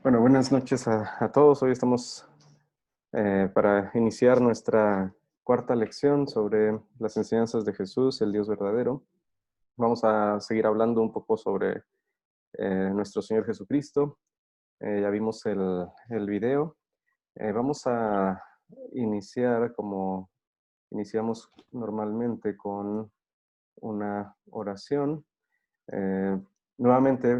Bueno, buenas noches a todos. Hoy estamos para iniciar nuestra cuarta lección sobre las enseñanzas de Jesús, el Dios verdadero. Vamos a seguir hablando un poco sobre nuestro Señor Jesucristo. Ya vimos el video. Vamos a iniciar como iniciamos normalmente con una oración. Eh, Nuevamente,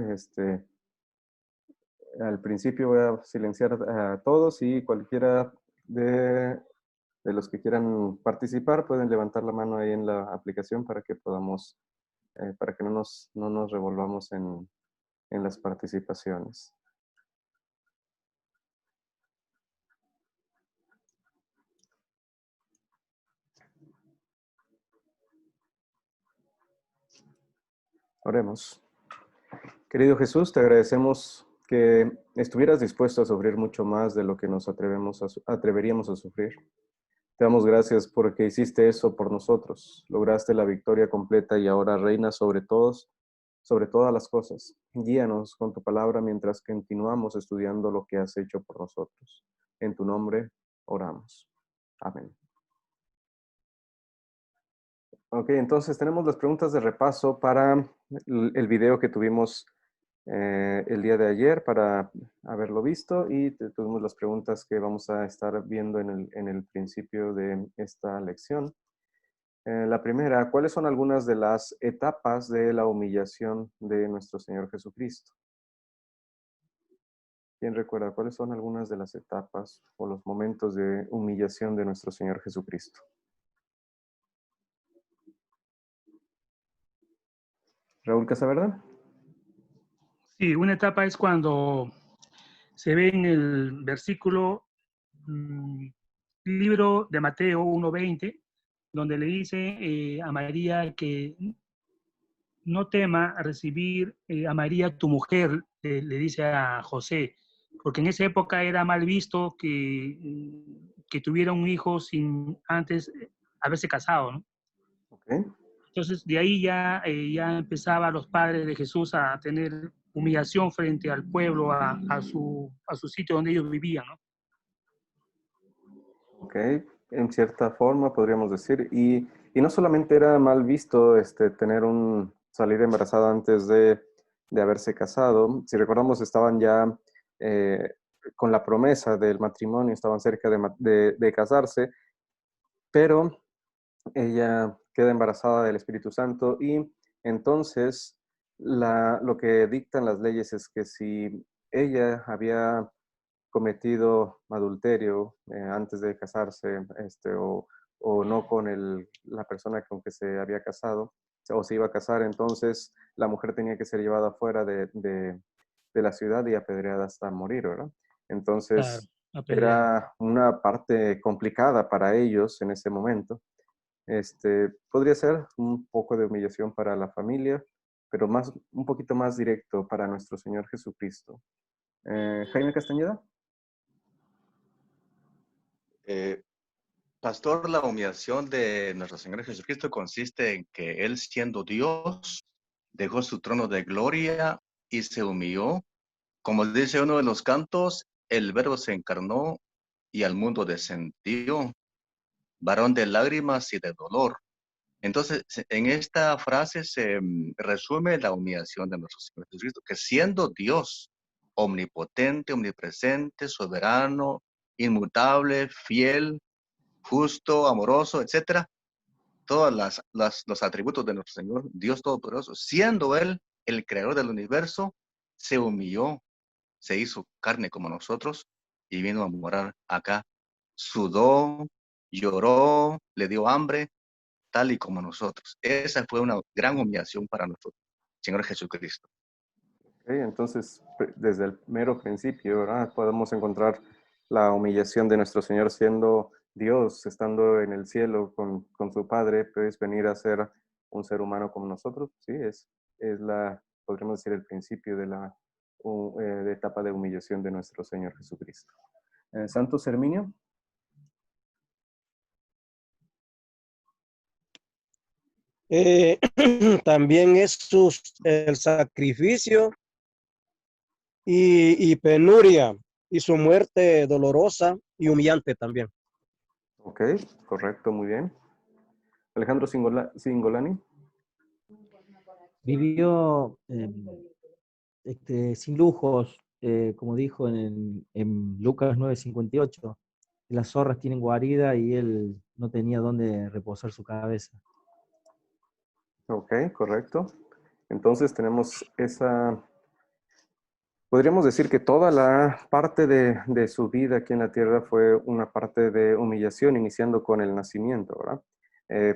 al principio voy a silenciar a todos y cualquiera de, de los que quieran participar pueden levantar la mano ahí en la aplicación para que podamos, para que no nos revolvamos en las participaciones. Oremos. Querido Jesús, te agradecemos que estuvieras dispuesto a sufrir mucho más de lo que nos atreveríamos a sufrir. Te damos gracias porque hiciste eso por nosotros. Lograste la victoria completa y ahora reinas sobre todos, sobre todas las cosas. Guíanos con tu palabra mientras continuamos estudiando lo que has hecho por nosotros. En tu nombre oramos. Amén. Ok, entonces tenemos las preguntas de repaso para el video que tuvimos el día de ayer para haberlo visto y tuvimos las preguntas que vamos a estar viendo en el principio de esta lección. La primera, ¿cuáles son algunas de las etapas de la humillación de nuestro Señor Jesucristo? ¿Quién recuerda cuáles son algunas de las etapas o los momentos de humillación de nuestro Señor Jesucristo? Raúl Casaverde. Sí, una etapa es cuando se ve en el versículo libro de Mateo 1:20, donde le dice a María que no tema recibir a María tu mujer, le dice a José, porque en esa época era mal visto que tuviera un hijo sin antes haberse casado, ¿no? Okay. Entonces, de ahí ya empezaba los padres de Jesús a tener humillación frente al pueblo, a su sitio donde ellos vivían, ¿no? Ok, en cierta forma podríamos decir. Y no solamente era mal visto salir embarazada antes de haberse casado. Si recordamos, estaban ya eh, con la promesa del matrimonio, estaban cerca de casarse, pero ella queda embarazada del Espíritu Santo y entonces lo que dictan las leyes es que si ella había cometido adulterio antes de casarse o no con la persona con que se había casado o se iba a casar, entonces la mujer tenía que ser llevada fuera de la ciudad y apedreada hasta morir, ¿verdad? Claro, Entonces apedreado. era una parte complicada para ellos en ese momento. Podría ser un poco de humillación para la familia, pero un poquito más directo para nuestro Señor Jesucristo. Jaime Castañeda. Eh, Pastor, la humillación de nuestro Señor Jesucristo consiste en que Él, siendo Dios, dejó su trono de gloria y se humilló. Como dice uno de los cantos, el Verbo se encarnó y al mundo descendió, varón de lágrimas y de dolor. Entonces, en esta frase se resume la humillación de nuestro Señor Jesucristo, que siendo Dios, omnipotente, omnipresente, soberano, inmutable, fiel, justo, amoroso, etcétera, todos los atributos de nuestro Señor, Dios Todopoderoso, siendo Él el creador del universo, se humilló, se hizo carne como nosotros y vino a morar acá. Sudó, lloró, le dio hambre, tal y como nosotros. Esa fue una gran humillación para nuestro Señor Jesucristo. Okay, entonces, desde el mero principio, ¿verdad? Podemos encontrar la humillación de nuestro Señor siendo Dios, estando en el cielo con su Padre, pues venir a ser un ser humano como nosotros. Sí, podríamos decir, el principio de etapa de humillación de nuestro Señor Jesucristo. Santo Herminio. También es el sacrificio y penuria, y su muerte dolorosa y humillante también. Ok, correcto, muy bien. Alejandro Singolani. Vivió sin lujos, como dijo en Lucas 9:58. Las zorras tienen guarida y él no tenía dónde reposar su cabeza. Ok, correcto. Entonces tenemos esa, podríamos decir que toda la parte de su vida aquí en la tierra fue una parte de humillación, iniciando con el nacimiento, ¿verdad?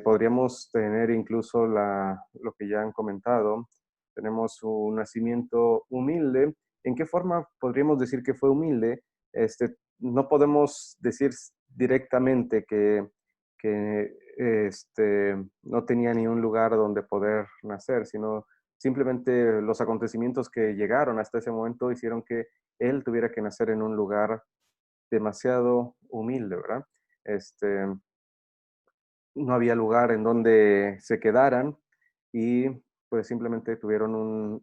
Podríamos tener incluso lo que ya han comentado, tenemos un nacimiento humilde. ¿En qué forma podríamos decir que fue humilde? No podemos decir directamente que no tenía ni un lugar donde poder nacer, sino simplemente los acontecimientos que llegaron hasta ese momento hicieron que él tuviera que nacer en un lugar demasiado humilde, ¿verdad? No había lugar en donde se quedaran y pues simplemente tuvieron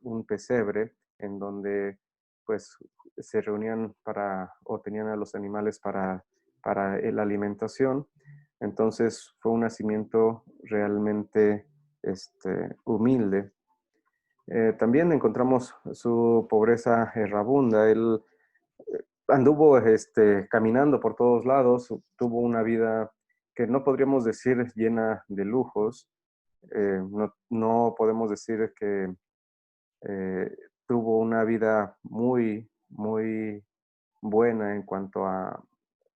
un pesebre en donde pues se reunían o tenían a los animales para la alimentación. Entonces fue un nacimiento realmente humilde. También encontramos su pobreza errabunda. Él anduvo caminando por todos lados, tuvo una vida que no podríamos decir llena de lujos. No podemos decir que eh, tuvo una vida muy, muy buena en cuanto a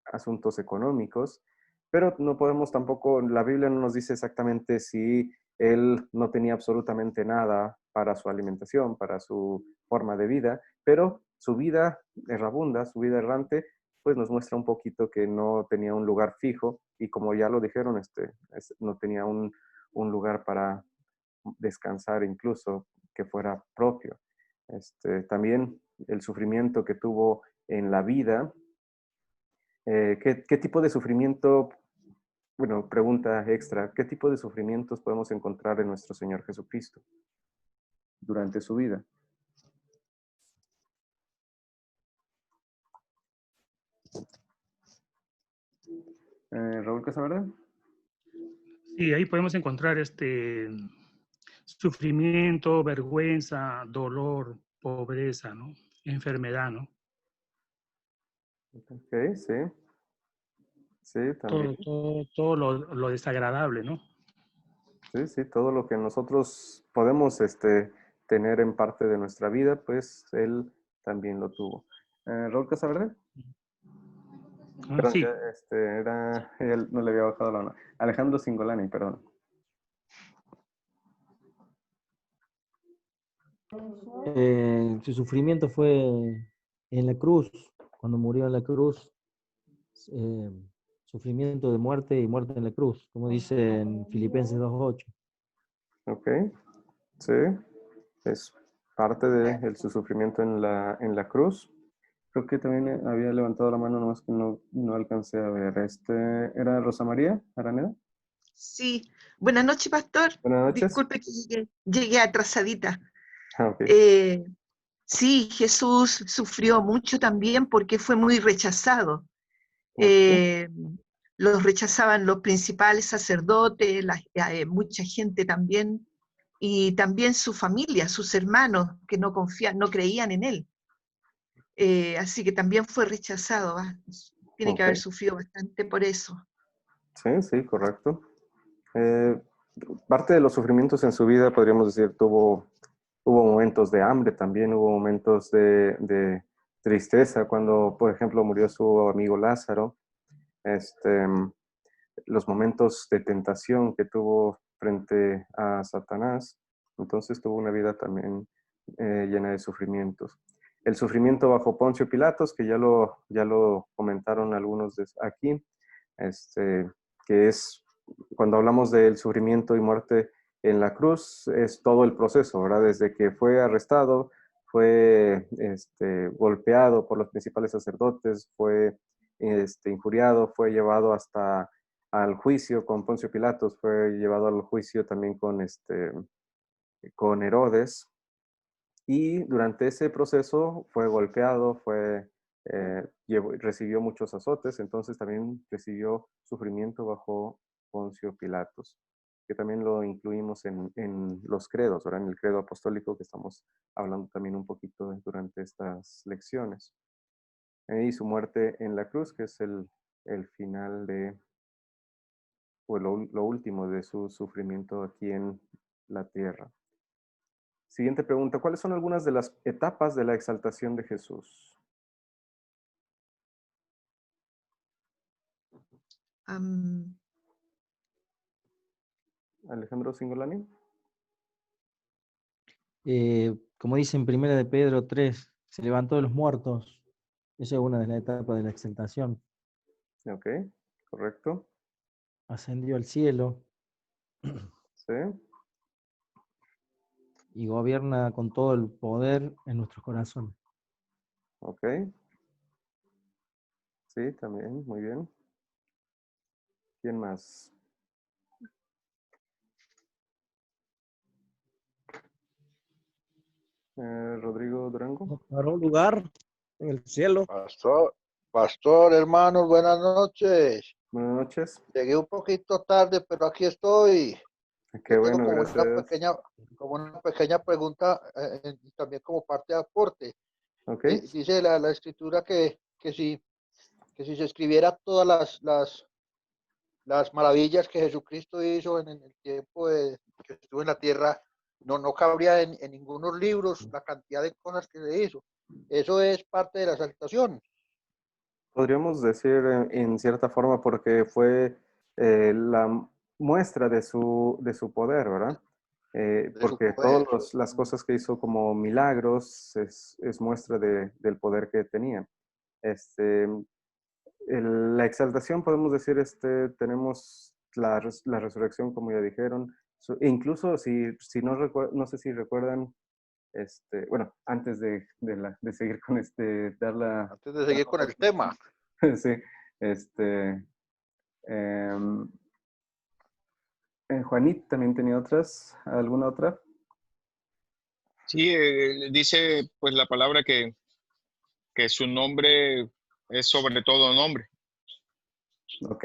asuntos económicos, pero no podemos tampoco, la Biblia no nos dice exactamente si él no tenía absolutamente nada para su alimentación, para su forma de vida, pero su vida errabunda, su vida errante, pues nos muestra un poquito que no tenía un lugar fijo y como ya lo dijeron, no tenía un lugar para descansar incluso que fuera propio. También el sufrimiento que tuvo en la vida. ¿Qué tipo de sufrimiento, bueno, pregunta extra, qué tipo de sufrimientos podemos encontrar en nuestro Señor Jesucristo durante su vida? Raúl Casaverde. Sí, ahí podemos encontrar sufrimiento, vergüenza, dolor, pobreza, ¿no? Enfermedad, ¿no? Ok, sí. Sí, también. Todo lo desagradable, ¿no? Sí, sí, todo lo que nosotros podemos tener en parte de nuestra vida, pues Él también lo tuvo. Raúl Casaverde. Perdón, Sí. ya, él no le había bajado la mano. Alejandro Singolani, perdón. Su sufrimiento fue en la cruz, cuando murió en la cruz, sufrimiento de muerte y muerte en la cruz, como dice en Filipenses 2:8. Ok, sí, es parte de su sufrimiento en la cruz. Creo que también había levantado la mano, nomás que no alcancé a ver. ¿Era Rosa María Araneda? Sí, buenas noches, pastor. Buenas noches. Disculpe que llegué atrasadita. Ok, Sí, Jesús sufrió mucho también porque fue muy rechazado. ok, Eh, los rechazaban los principales sacerdotes, mucha gente también, y también su familia, sus hermanos, que no creían en él. Así que también fue rechazado. Tiene que ok. haber sufrido bastante por eso. Sí, sí, correcto. Eh, Parte de los sufrimientos en su vida, podríamos decir, hubo momentos de hambre también, hubo momentos de tristeza, cuando, por ejemplo, murió su amigo Lázaro, este, los momentos de tentación que tuvo frente a Satanás, entonces tuvo una vida también llena de sufrimientos. El sufrimiento bajo Poncio Pilatos, que ya lo comentaron algunos aquí, este, que es cuando hablamos del sufrimiento y muerte en la cruz, es todo el proceso, ¿verdad? Desde que fue arrestado, fue golpeado por los principales sacerdotes, fue injuriado, fue llevado hasta al juicio con Poncio Pilatos, fue llevado al juicio también con Herodes, Y durante ese proceso fue golpeado, recibió muchos azotes, entonces también recibió sufrimiento bajo Poncio Pilatos, que también lo incluimos en los credos, ahora en el credo apostólico que estamos hablando también un poquito durante estas lecciones. Y su muerte en la cruz, que es el final o lo último de su sufrimiento aquí en la tierra. Siguiente pregunta, ¿cuáles son algunas de las etapas de la exaltación de Jesús? Alejandro Singolani. Como dice en Primera de Pedro 3, se levantó de los muertos. Esa es una de las etapas de la exaltación. Ok, correcto. Ascendió al cielo Sí, y gobierna con todo el poder en nuestros corazones. ok. Sí, también, muy bien. ¿Quién más? Rodrigo Durango. Para un lugar en el cielo. Pastor, hermanos, buenas noches. Buenas noches. Llegué un poquito tarde, pero aquí estoy. Qué Yo tengo bueno, gracias. como una pequeña pregunta, y también como parte de aporte. Ok. Dice la escritura que si se escribiera todas las maravillas que Jesucristo hizo en el tiempo que estuvo en la tierra, no cabría en ningunos libros la cantidad de cosas que se hizo. Eso es parte de la exaltación. Podríamos decir en cierta forma porque fue la muestra de su poder, ¿verdad? De su Porque poder. todas las cosas que hizo como milagros es muestra del poder que tenía. La exaltación, podemos decir, tenemos la resurrección, como ya dijeron. Incluso si no sé si recuerdan, bueno, antes de seguir con Antes de seguir con el tema. sí, este, em, Juanit también tenía ¿alguna otra? Sí, dice pues la palabra que su nombre es sobre todo nombre. Ok,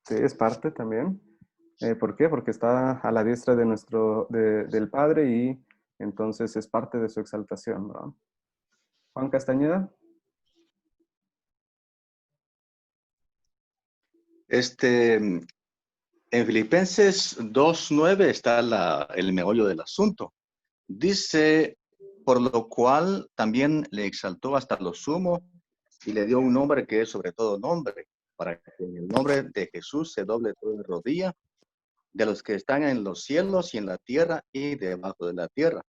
sí, es parte también. ¿Por qué? Porque está a la diestra del Padre y entonces es parte de su exaltación, ¿no? Juan Castañeda. En Filipenses 2:9 está el meollo del asunto. Dice, por lo cual también le exaltó hasta lo sumo y le dio un nombre que es sobre todo nombre, para que en el nombre de Jesús se doble toda rodilla de los que están en los cielos y en la tierra y debajo de la tierra.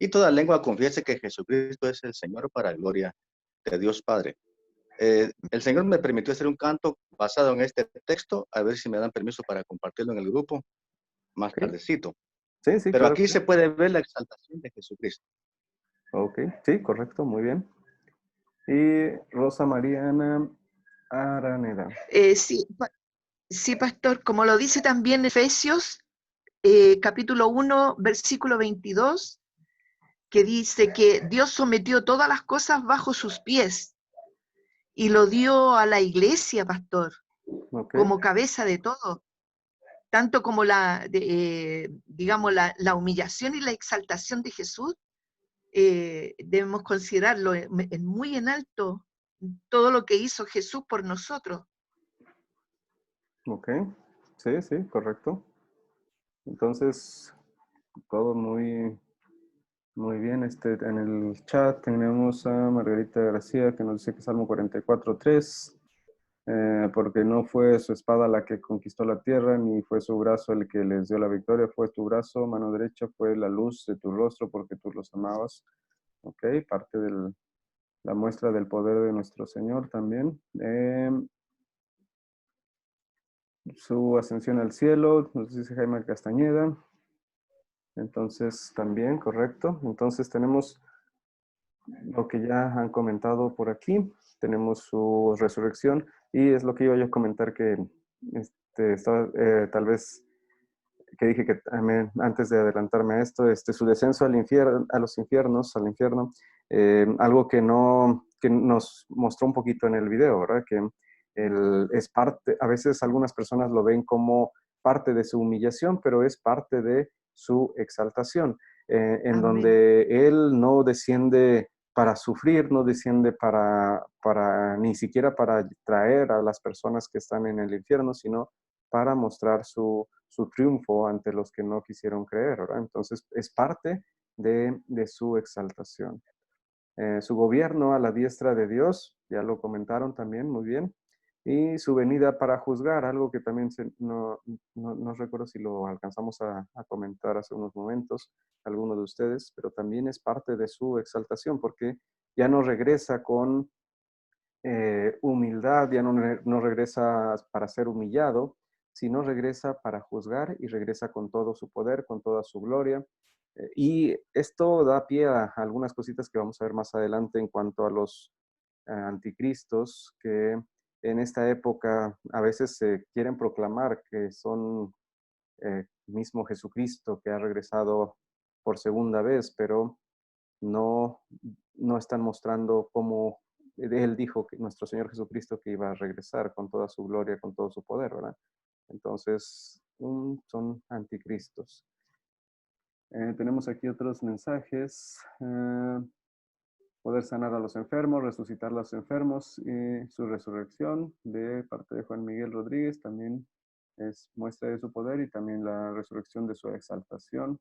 Y toda lengua confiese que Jesucristo es el Señor para gloria de Dios Padre. El Señor me permitió hacer un canto basado en este texto, a ver si me dan permiso para compartirlo en el grupo más Okay. tardecito. Sí, sí, Pero claro. aquí se puede ver la exaltación de Jesucristo. Ok, sí, correcto, muy bien. Y Rosa Mariana Araneda. Sí, pastor, como lo dice también Efesios, capítulo 1, versículo 22, que dice que Dios sometió todas las cosas bajo sus pies y lo dio a la iglesia, pastor, Okay. como cabeza de todo, tanto como digamos, la humillación y la exaltación de Jesús, debemos considerarlo muy en alto, todo lo que hizo Jesús por nosotros. Ok, sí, sí, correcto. Entonces, todo muy bien. En el chat tenemos a Margarita García que nos dice que Salmo 44:3, porque no fue su espada la que conquistó la tierra, ni fue su brazo el que les dio la victoria, fue tu brazo, mano derecha, fue la luz de tu rostro porque tú los amabas. Ok, parte de la muestra del poder de nuestro Señor también. Su ascensión al cielo, nos dice Jaime Castañeda. Entonces, también, correcto. Entonces, tenemos lo que ya han comentado por aquí. Tenemos su resurrección y es lo que iba yo a comentar que estaba tal vez que dije que antes de adelantarme a esto, su descenso al infierno, a los infiernos, al infierno, algo que nos mostró un poquito en el video, ¿verdad? Que es parte, a veces algunas personas lo ven como parte de su humillación, pero es parte de su exaltación, en Amén. donde Él no desciende para sufrir, no desciende ni siquiera para traer a las personas que están en el infierno, sino para mostrar su triunfo ante los que no quisieron creer, ¿verdad? Entonces, es parte de su exaltación. Su gobierno a la diestra de Dios, ya lo comentaron también muy bien, y su venida para juzgar, algo que también no recuerdo si lo alcanzamos a comentar hace unos momentos, algunos de ustedes, pero también es parte de su exaltación, porque ya no regresa con humildad, ya no regresa para ser humillado, sino regresa para juzgar y regresa con todo su poder, con toda su gloria. Y esto da pie a algunas cositas que vamos a ver más adelante en cuanto a los anticristos, que en esta época a veces se quieren proclamar que son mismo Jesucristo que ha regresado por segunda vez, pero no están mostrando cómo Él dijo que nuestro Señor Jesucristo que iba a regresar con toda su gloria, con todo su poder, ¿verdad? Entonces, son anticristos. Tenemos aquí otros mensajes. Poder sanar a los enfermos, resucitar a los enfermos, y su resurrección de parte de Juan Miguel Rodríguez también es muestra de su poder, y también la resurrección de su exaltación.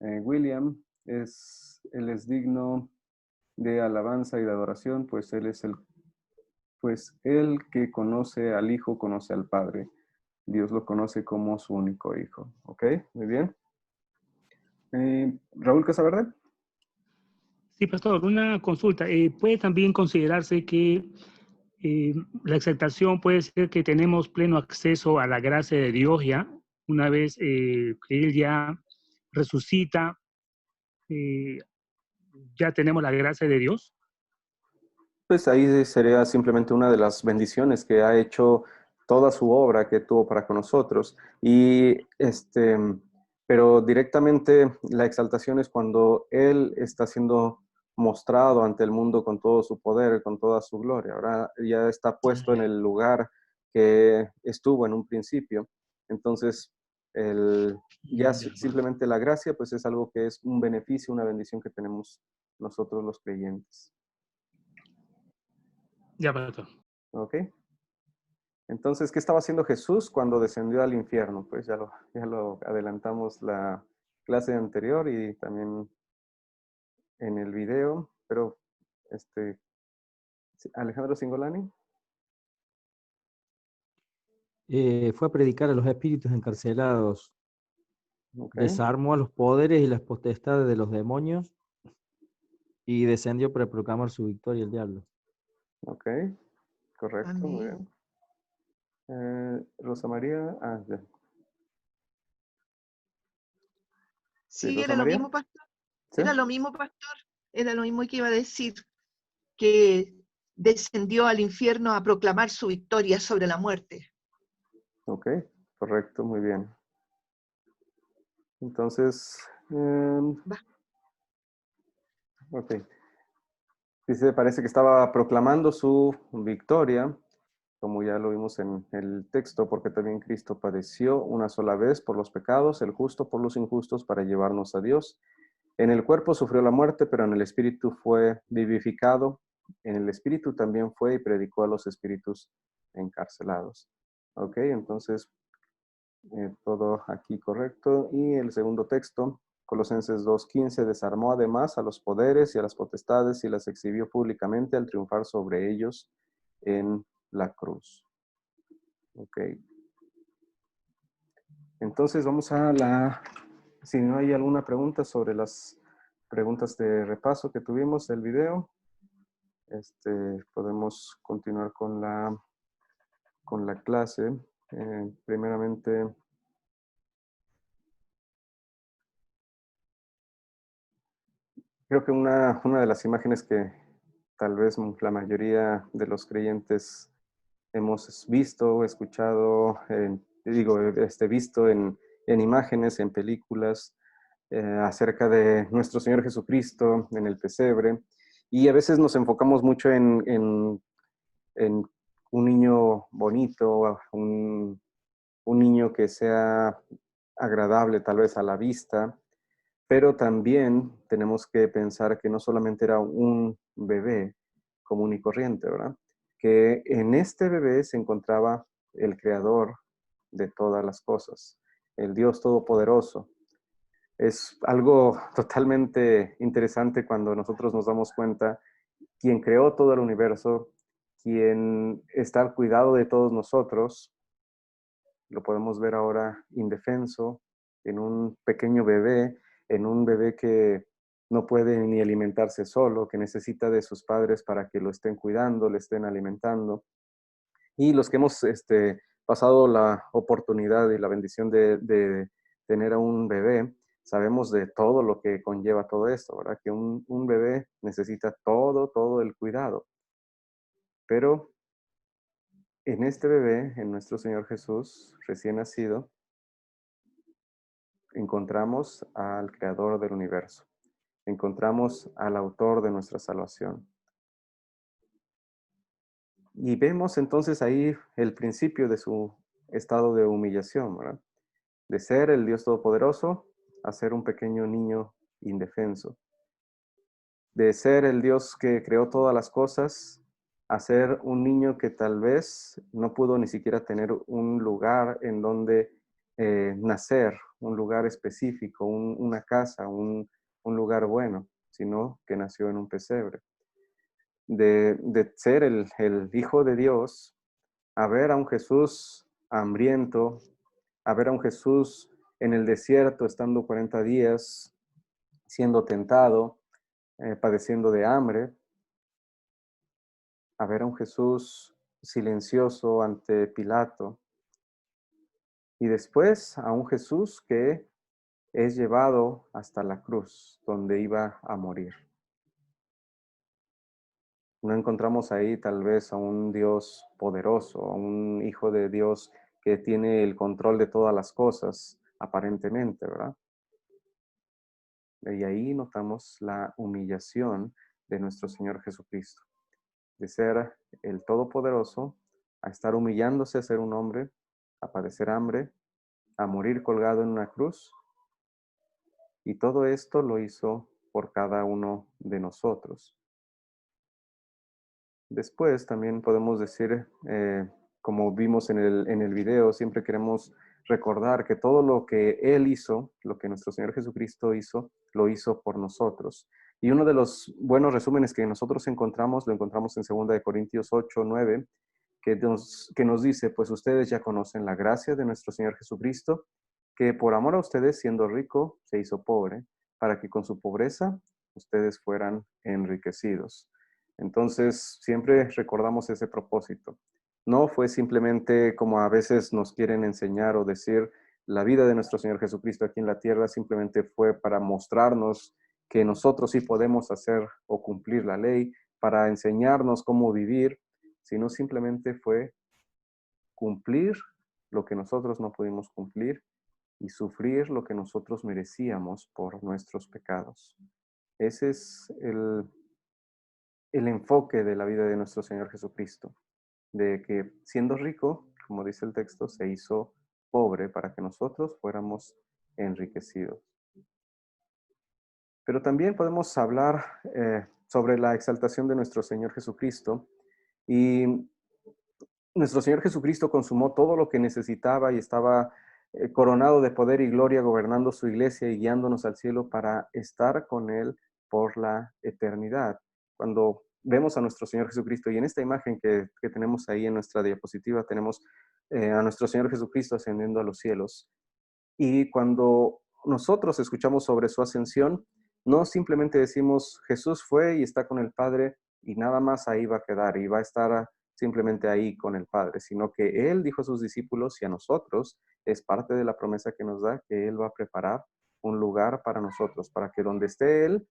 William, él es digno de alabanza y de adoración, pues el que conoce al Hijo conoce al Padre. Dios lo conoce como su único Hijo. ¿Ok? Muy bien. Raúl Casaverde. Sí, pastor, una consulta. ¿Puede también considerarse que la exaltación puede ser que tenemos pleno acceso a la gracia de Dios ya, una vez que Él ya resucita, ya tenemos la gracia de Dios? Pues ahí sería simplemente una de las bendiciones que ha hecho toda su obra que tuvo para con nosotros. Pero directamente la exaltación es cuando Él está siendo mostrado ante el mundo con todo su poder, con toda su gloria. Ahora ya está puesto en el lugar que estuvo en un principio. Entonces, simplemente la gracia, pues es algo que es un beneficio, una bendición que tenemos nosotros los creyentes. Ya, pastor. ¿Ok? Entonces, ¿qué estaba haciendo Jesús cuando descendió al infierno? Pues ya lo adelantamos la clase anterior y también en el video, pero Alejandro Singolani. Fue a predicar a los espíritus encarcelados, Ok, desarmó a los poderes y las potestades de los demonios y descendió para proclamar su victoria al diablo. ok, correcto, muy Amén. bien. Rosa María, ya. Sí, Sí, Rosa era lo María. mismo, pastor. ¿Sí? Era lo mismo, pastor. Era lo mismo que iba a decir, que descendió al infierno a proclamar su victoria sobre la muerte. Ok, correcto, muy bien. Entonces, Va. ok. Dice, parece que estaba proclamando su victoria, como ya lo vimos en el texto, porque también Cristo padeció una sola vez por los pecados, el justo por los injustos, para llevarnos a Dios. En el cuerpo sufrió la muerte, pero en el espíritu fue vivificado. En el espíritu también fue y predicó a los espíritus encarcelados. Ok, entonces todo aquí correcto. Y el segundo texto, Colosenses 2:15, desarmó además a los poderes y a las potestades y las exhibió públicamente al triunfar sobre ellos en la cruz. Ok. Entonces vamos si no hay alguna pregunta sobre las preguntas de repaso que tuvimos del video, podemos continuar con la clase. Primeramente, creo que una de las imágenes que tal vez la mayoría de los creyentes hemos visto o escuchado, visto en en imágenes, en películas, acerca de nuestro Señor Jesucristo en el pesebre, y a veces nos enfocamos mucho en un niño bonito, un niño que sea agradable tal vez a la vista, pero también tenemos que pensar que no solamente era un bebé común y corriente, ¿verdad? Que en este bebé se encontraba el creador de todas las cosas, el Dios Todopoderoso. Es algo totalmente interesante cuando nosotros nos damos cuenta quien creó todo el universo, quien está al cuidado de todos nosotros, lo podemos ver ahora indefenso, en un pequeño bebé, en un bebé que no puede ni alimentarse solo, que necesita de sus padres para que lo estén cuidando, le estén alimentando. Y los que hemos pasado la oportunidad y la bendición de tener a un bebé, sabemos de todo lo que conlleva todo esto, ¿verdad? Que un bebé necesita todo el cuidado. Pero en este bebé, en nuestro Señor Jesús, recién nacido, encontramos al creador del universo, encontramos al autor de nuestra salvación. Y vemos entonces ahí el principio de su estado de humillación, ¿verdad? De ser el Dios Todopoderoso a ser un pequeño niño indefenso. De ser el Dios que creó todas las cosas a ser un niño que tal vez no pudo ni siquiera tener un lugar en donde nacer, un lugar específico, una casa, un lugar bueno, sino que nació en un pesebre. De ser el Hijo de Dios, a ver a un Jesús hambriento, a ver a un Jesús en el desierto estando 40 días, siendo tentado, padeciendo de hambre, a ver a un Jesús silencioso ante Pilato, y después a un Jesús que es llevado hasta la cruz, donde iba a morir. No encontramos ahí tal vez a un Dios poderoso, a un Hijo de Dios que tiene el control de todas las cosas, aparentemente, ¿verdad? Y ahí notamos la humillación de nuestro Señor Jesucristo, de ser el Todopoderoso, a estar humillándose a ser un hombre, a padecer hambre, a morir colgado en una cruz. Y todo esto lo hizo por cada uno de nosotros. Después también podemos decir, como vimos en el video, siempre queremos recordar que todo lo que Él hizo, lo que nuestro Señor Jesucristo hizo, lo hizo por nosotros. Y uno de los buenos resúmenes que nosotros encontramos, lo encontramos en 2 Corintios 8, 9, que nos dice, pues ustedes ya conocen la gracia de nuestro Señor Jesucristo, que por amor a ustedes, siendo rico, se hizo pobre, para que con su pobreza ustedes fueran enriquecidos. Entonces, siempre recordamos ese propósito. No fue simplemente como a veces nos quieren enseñar o decir, la vida de nuestro Señor Jesucristo aquí en la tierra simplemente fue para mostrarnos que nosotros sí podemos hacer o cumplir la ley, para enseñarnos cómo vivir, sino simplemente fue cumplir lo que nosotros no pudimos cumplir y sufrir lo que nosotros merecíamos por nuestros pecados. Ese es el enfoque de la vida de nuestro Señor Jesucristo, de que siendo rico, como dice el texto, se hizo pobre para que nosotros fuéramos enriquecidos. Pero también podemos hablar sobre la exaltación de nuestro Señor Jesucristo, y nuestro Señor Jesucristo consumó todo lo que necesitaba y estaba coronado de poder y gloria, gobernando su iglesia y guiándonos al cielo para estar con Él por la eternidad. Cuando vemos a nuestro Señor Jesucristo, y en esta imagen que tenemos ahí en nuestra diapositiva, tenemos a nuestro Señor Jesucristo ascendiendo a los cielos. Y cuando nosotros escuchamos sobre su ascensión, no simplemente decimos, Jesús fue y está con el Padre y nada más ahí va a quedar y va a estar simplemente ahí con el Padre, sino que Él dijo a sus discípulos y a nosotros, es parte de la promesa que nos da, que Él va a preparar un lugar para nosotros, para que donde esté Él,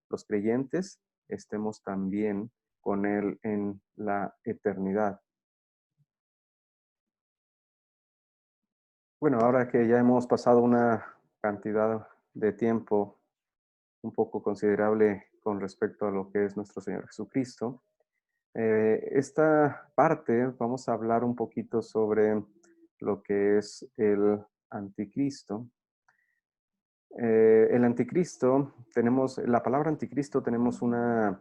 los creyentes, estemos también con Él en la eternidad. Bueno, ahora que ya hemos pasado una cantidad de tiempo un poco considerable con respecto a lo que es nuestro Señor Jesucristo, esta parte vamos a hablar un poquito sobre lo que es el anticristo. El anticristo, tenemos, la palabra anticristo tenemos la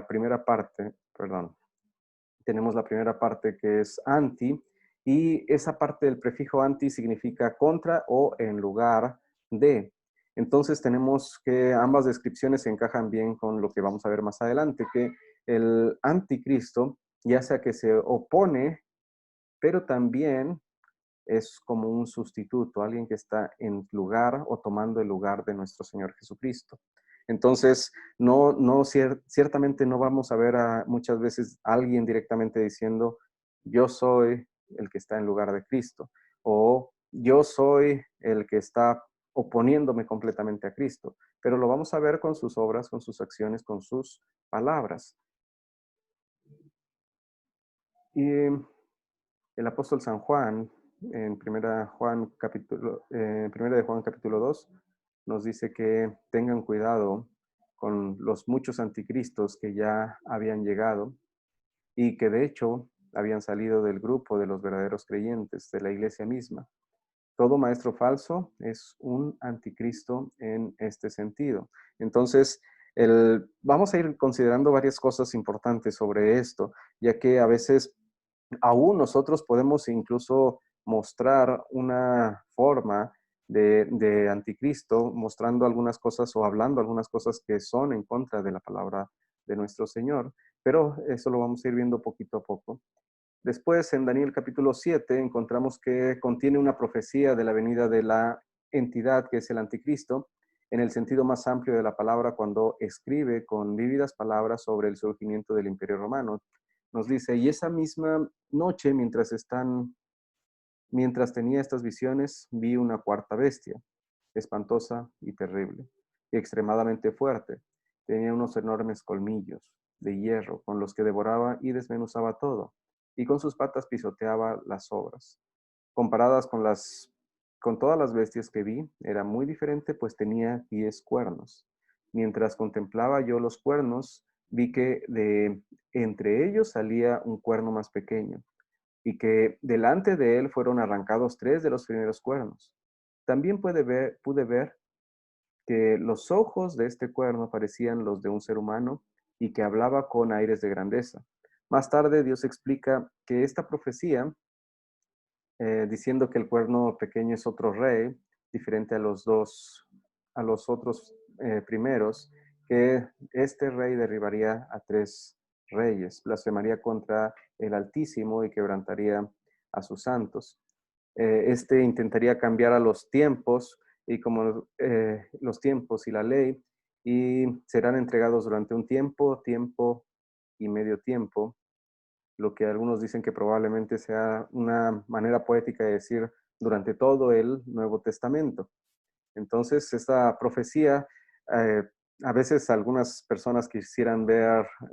primera parte, perdón, tenemos la primera parte que es anti, y esa parte del prefijo anti significa contra o en lugar de. Entonces tenemos que ambas descripciones se encajan bien con lo que vamos a ver más adelante, que el anticristo, ya sea que se opone, pero también es como un sustituto, alguien que está en lugar o tomando el lugar de nuestro Señor Jesucristo. Entonces, ciertamente no vamos a ver muchas veces a alguien directamente diciendo, yo soy el que está en lugar de Cristo, o yo soy el que está oponiéndome completamente a Cristo, pero lo vamos a ver con sus obras, con sus acciones, con sus palabras. Y el apóstol San Juan, en primera de Juan capítulo 2, nos dice que tengan cuidado con los muchos anticristos que ya habían llegado y que de hecho habían salido del grupo de los verdaderos creyentes, de la iglesia misma. Todo maestro falso es un anticristo en este sentido. Entonces, vamos a ir considerando varias cosas importantes sobre esto, ya que a veces aún nosotros podemos incluso mostrar una forma de anticristo, mostrando algunas cosas o hablando algunas cosas que son en contra de la palabra de nuestro Señor, pero eso lo vamos a ir viendo poquito a poco. Después, en Daniel capítulo 7, encontramos que contiene una profecía de la venida de la entidad que es el anticristo, en el sentido más amplio de la palabra, cuando escribe con vívidas palabras sobre el surgimiento del Imperio Romano. Nos dice, y esa misma noche, mientras tenía estas visiones, vi una cuarta bestia, espantosa y terrible, y extremadamente fuerte. Tenía unos enormes colmillos de hierro con los que devoraba y desmenuzaba todo, y con sus patas pisoteaba las obras. Comparadas con todas las bestias que vi, era muy diferente, pues tenía 10 cuernos. Mientras contemplaba yo los cuernos, vi que de entre ellos salía un cuerno más pequeño, y que delante de él fueron arrancados 3 de los primeros cuernos. También pude ver que los ojos de este cuerno parecían los de un ser humano y que hablaba con aires de grandeza. Más tarde Dios explica que esta profecía, diciendo que el cuerno pequeño es otro rey, diferente a los otros primeros, que este rey derribaría a 3 reyes, blasfemaría contra el Altísimo y quebrantaría a sus santos. Este intentaría cambiar a los tiempos y como los tiempos y la ley, y serán entregados durante un tiempo y medio tiempo, lo que algunos dicen que probablemente sea una manera poética de decir durante todo el Nuevo Testamento. Entonces, esta profecía, eh, a veces algunas personas quisieran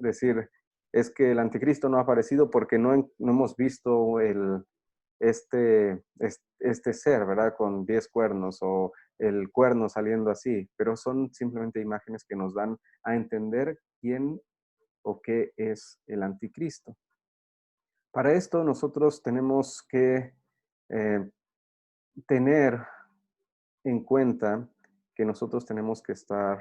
decir, es que el anticristo no ha aparecido porque no hemos visto este ser, ¿verdad? Con 10 cuernos o el cuerno saliendo así, pero son simplemente imágenes que nos dan a entender quién o qué es el anticristo. Para esto nosotros tenemos que eh, tener en cuenta que nosotros tenemos que estar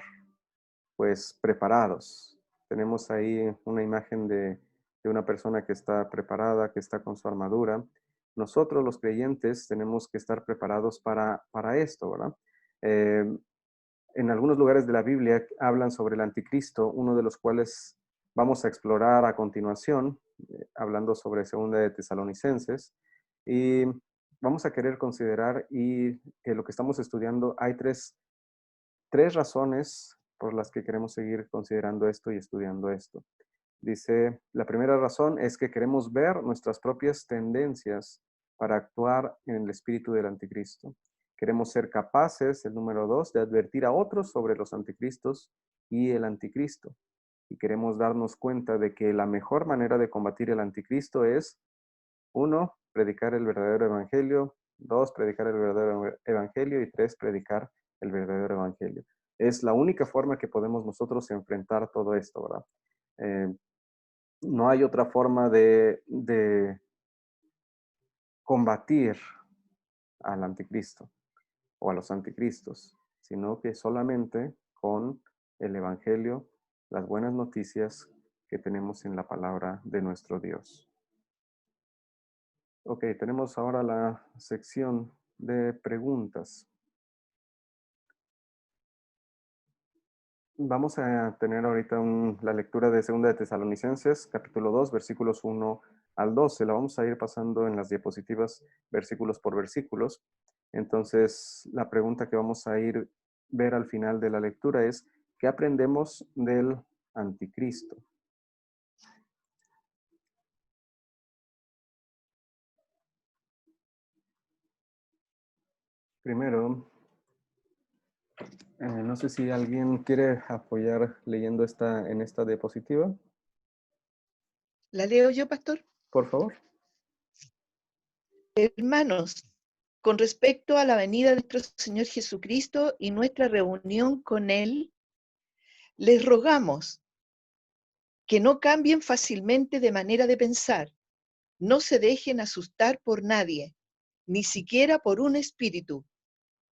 pues preparados. Tenemos ahí una imagen de una persona que está preparada, que está con su armadura. Nosotros los creyentes tenemos que estar preparados para esto, ¿verdad? En algunos lugares de la Biblia hablan sobre el anticristo, uno de los cuales vamos a explorar a continuación, hablando sobre Segunda de Tesalonicenses, y vamos a querer considerar y que lo que estamos estudiando, hay tres razones por las que queremos seguir considerando esto y estudiando esto. Dice, la primera razón es que queremos ver nuestras propias tendencias para actuar en el espíritu del anticristo. Queremos ser capaces, el número 2, de advertir a otros sobre los anticristos y el anticristo. Y queremos darnos cuenta de que la mejor manera de combatir el anticristo es, 1, predicar el verdadero evangelio, 2, predicar el verdadero evangelio, y 3, predicar el verdadero evangelio. Es la única forma que podemos nosotros enfrentar todo esto, ¿verdad? No hay otra forma de combatir al anticristo o a los anticristos, sino que solamente con el evangelio, las buenas noticias que tenemos en la palabra de nuestro Dios. Ok, tenemos ahora la sección de preguntas. Vamos a tener ahorita la lectura de 2 de Tesalonicenses, capítulo 2, versículos 1 al 12. La vamos a ir pasando en las diapositivas versículos por versículos. Entonces, la pregunta que vamos a ir ver al final de la lectura es, ¿qué aprendemos del anticristo? Primero, no sé si alguien quiere apoyar leyendo en esta diapositiva. ¿La leo yo, pastor? Por favor. Hermanos, con respecto a la venida de nuestro Señor Jesucristo y nuestra reunión con Él, les rogamos que no cambien fácilmente de manera de pensar, no se dejen asustar por nadie, ni siquiera por un espíritu,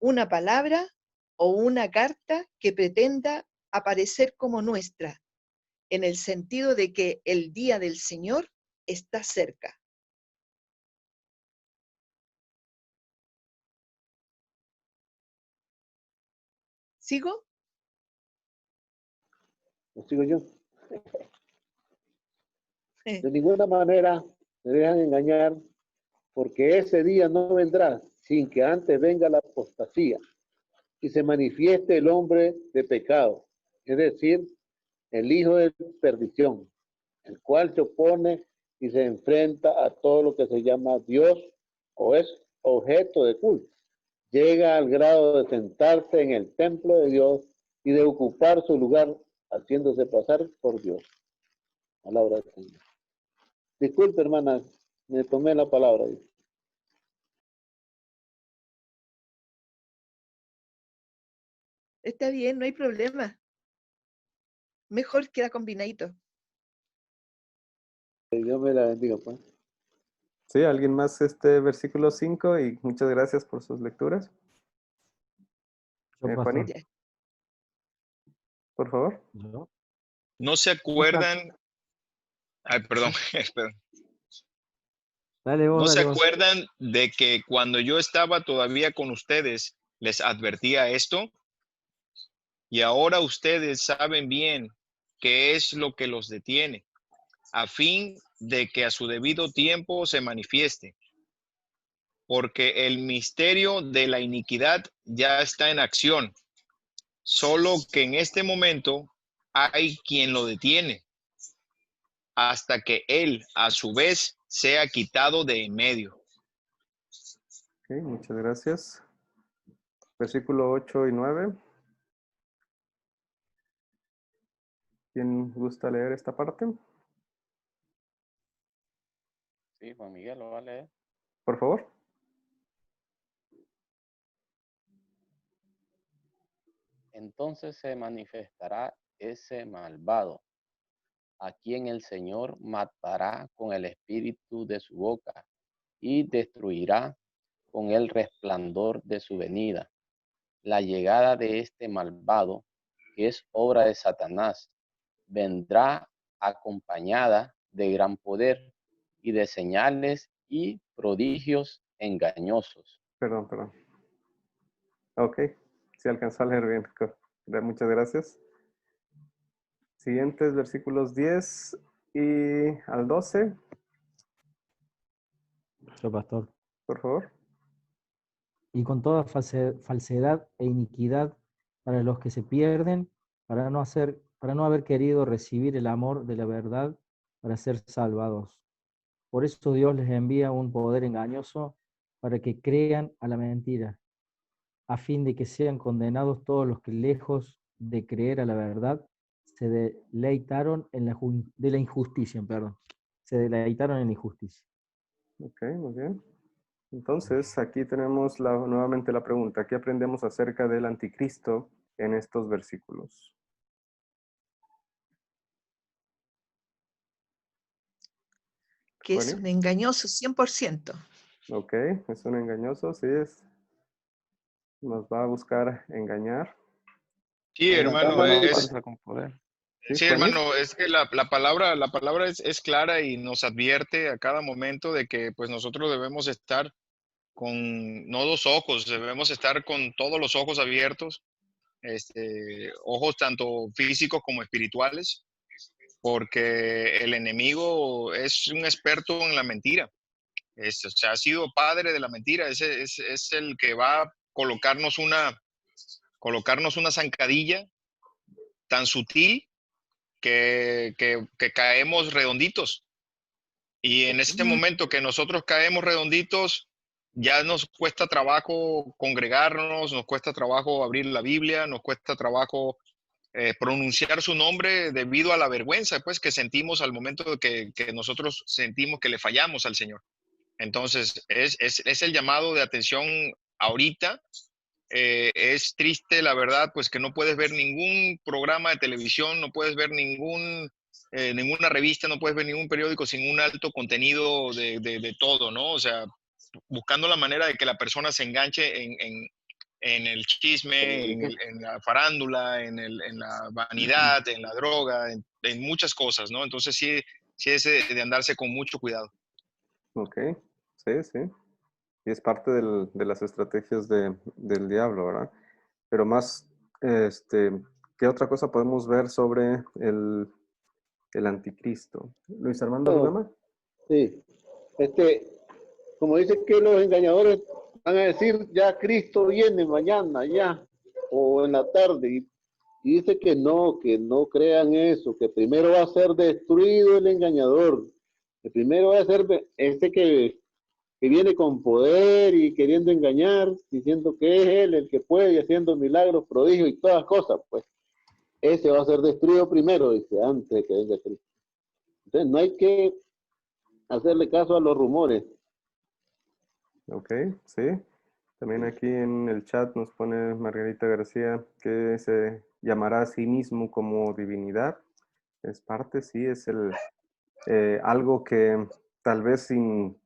una palabra o una carta que pretenda aparecer como nuestra, en el sentido de que el día del Señor está cerca. ¿Sigo? ¿Lo sigo yo? De ninguna manera se dejan engañar, porque ese día no vendrá sin que antes venga la apostasía y se manifieste el hombre de pecado, es decir, el hijo de perdición, el cual se opone y se enfrenta a todo lo que se llama Dios o es objeto de culto. Llega al grado de sentarse en el templo de Dios y de ocupar su lugar haciéndose pasar por Dios. Palabra del Señor. Disculpe, hermana, me tomé la palabra. Está bien, no hay problema. Mejor queda combinadito. Dios me la bendiga, pues. Sí, ¿alguien más versículo 5? Y muchas gracias por sus lecturas. Yo, Juaní, pastor. por favor. ¿Yo? ¿No se acuerdan? Ay, perdón, perdón. Dale vos, ¿No se dale vos. acuerdan de que cuando yo estaba todavía con ustedes les advertía esto? Y ahora ustedes saben bien qué es lo que los detiene, a fin de que a su debido tiempo se manifieste. Porque el misterio de la iniquidad ya está en acción, solo que en este momento hay quien lo detiene, hasta que él a su vez sea quitado de en medio. Ok, muchas gracias. Versículo 8 y 9. ¿Quién gusta leer esta parte? Sí, Juan Miguel lo va a leer. Por favor. Entonces se manifestará ese malvado, a quien el Señor matará con el espíritu de su boca y destruirá con el resplandor de su venida. La llegada de este malvado, que es obra de Satanás, vendrá acompañada de gran poder y de señales y prodigios engañosos. Perdón. Ok, si alcanzó a leer bien. Muchas gracias. Siguientes versículos 10 y al 12, Yo, pastor. por favor. Y con toda falsedad e iniquidad para los que se pierden, para no haber querido recibir el amor de la verdad para ser salvados. Por eso Dios les envía un poder engañoso para que crean a la mentira, a fin de que sean condenados todos los que lejos de creer a la verdad se deleitaron de la injusticia, perdón. Se deleitaron en la injusticia. Ok, muy bien. Entonces, aquí tenemos nuevamente la pregunta. ¿Qué aprendemos acerca del anticristo en estos versículos? Que es un engañoso 100%. Ok, es un engañoso, sí es. Nos va a buscar engañar. Sí, hermano, Fuerza con poder. sí, hermano, es que la palabra es clara y nos advierte a cada momento de que pues nosotros debemos estar con no dos ojos, debemos estar con todos los ojos abiertos, ojos tanto físicos como espirituales, porque el enemigo es un experto en la mentira. O sea, ha sido padre de la mentira, es el que va a colocarnos una zancadilla tan sutil que caemos redonditos. Y en ese momento que nosotros caemos redonditos, ya nos cuesta trabajo congregarnos, nos cuesta trabajo abrir la Biblia, nos cuesta trabajo pronunciar su nombre debido a la vergüenza pues, que sentimos al momento de que nosotros sentimos que le fallamos al Señor. Entonces, es el llamado de atención ahorita. Es triste, la verdad, pues que no puedes ver ningún programa de televisión, no puedes ver ninguna revista, no puedes ver ningún periódico sin un alto contenido de todo, ¿no? O sea, buscando la manera de que la persona se enganche en el chisme, en la farándula, en la vanidad, en la droga, en muchas cosas, ¿no? Entonces sí es de andarse con mucho cuidado. Ok, sí, sí. Y es parte de las estrategias del diablo, ¿verdad? Pero más, ¿qué otra cosa podemos ver sobre el anticristo? Luis Armando, ¿alguna más? Sí. Como dice que los engañadores van a decir, ya Cristo viene mañana, ya, o en la tarde, y dice que no crean eso, que primero va a ser destruido el engañador, que primero va a ser que viene con poder y queriendo engañar, diciendo que es él el que puede y haciendo milagros, prodigios y todas cosas, pues ese va a ser destruido primero, dice, antes de que venga Cristo. Entonces no hay que hacerle caso a los rumores. Ok, sí. También aquí en el chat nos pone Margarita García que se llamará a sí mismo como divinidad. Es parte, sí, es algo que tal vez sin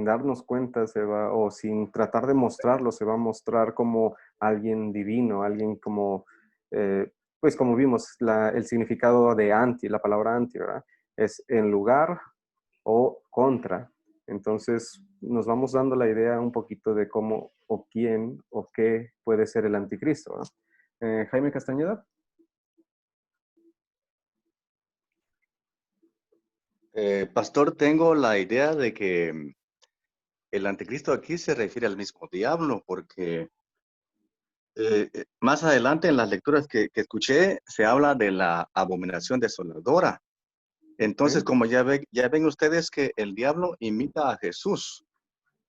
darnos cuenta o sin tratar de mostrarlo, se va a mostrar como alguien divino, alguien como, pues como vimos, el significado de anti, la palabra anti, ¿verdad? Es en lugar o contra. Entonces nos vamos dando la idea un poquito de cómo o quién o qué puede ser el anticristo, ¿verdad? Jaime Castañeda. Pastor, tengo la idea de que el anticristo aquí se refiere al mismo diablo, porque más adelante en las lecturas que escuché se habla de la abominación desoladora. Entonces, como ya ven ustedes que el diablo imita a Jesús,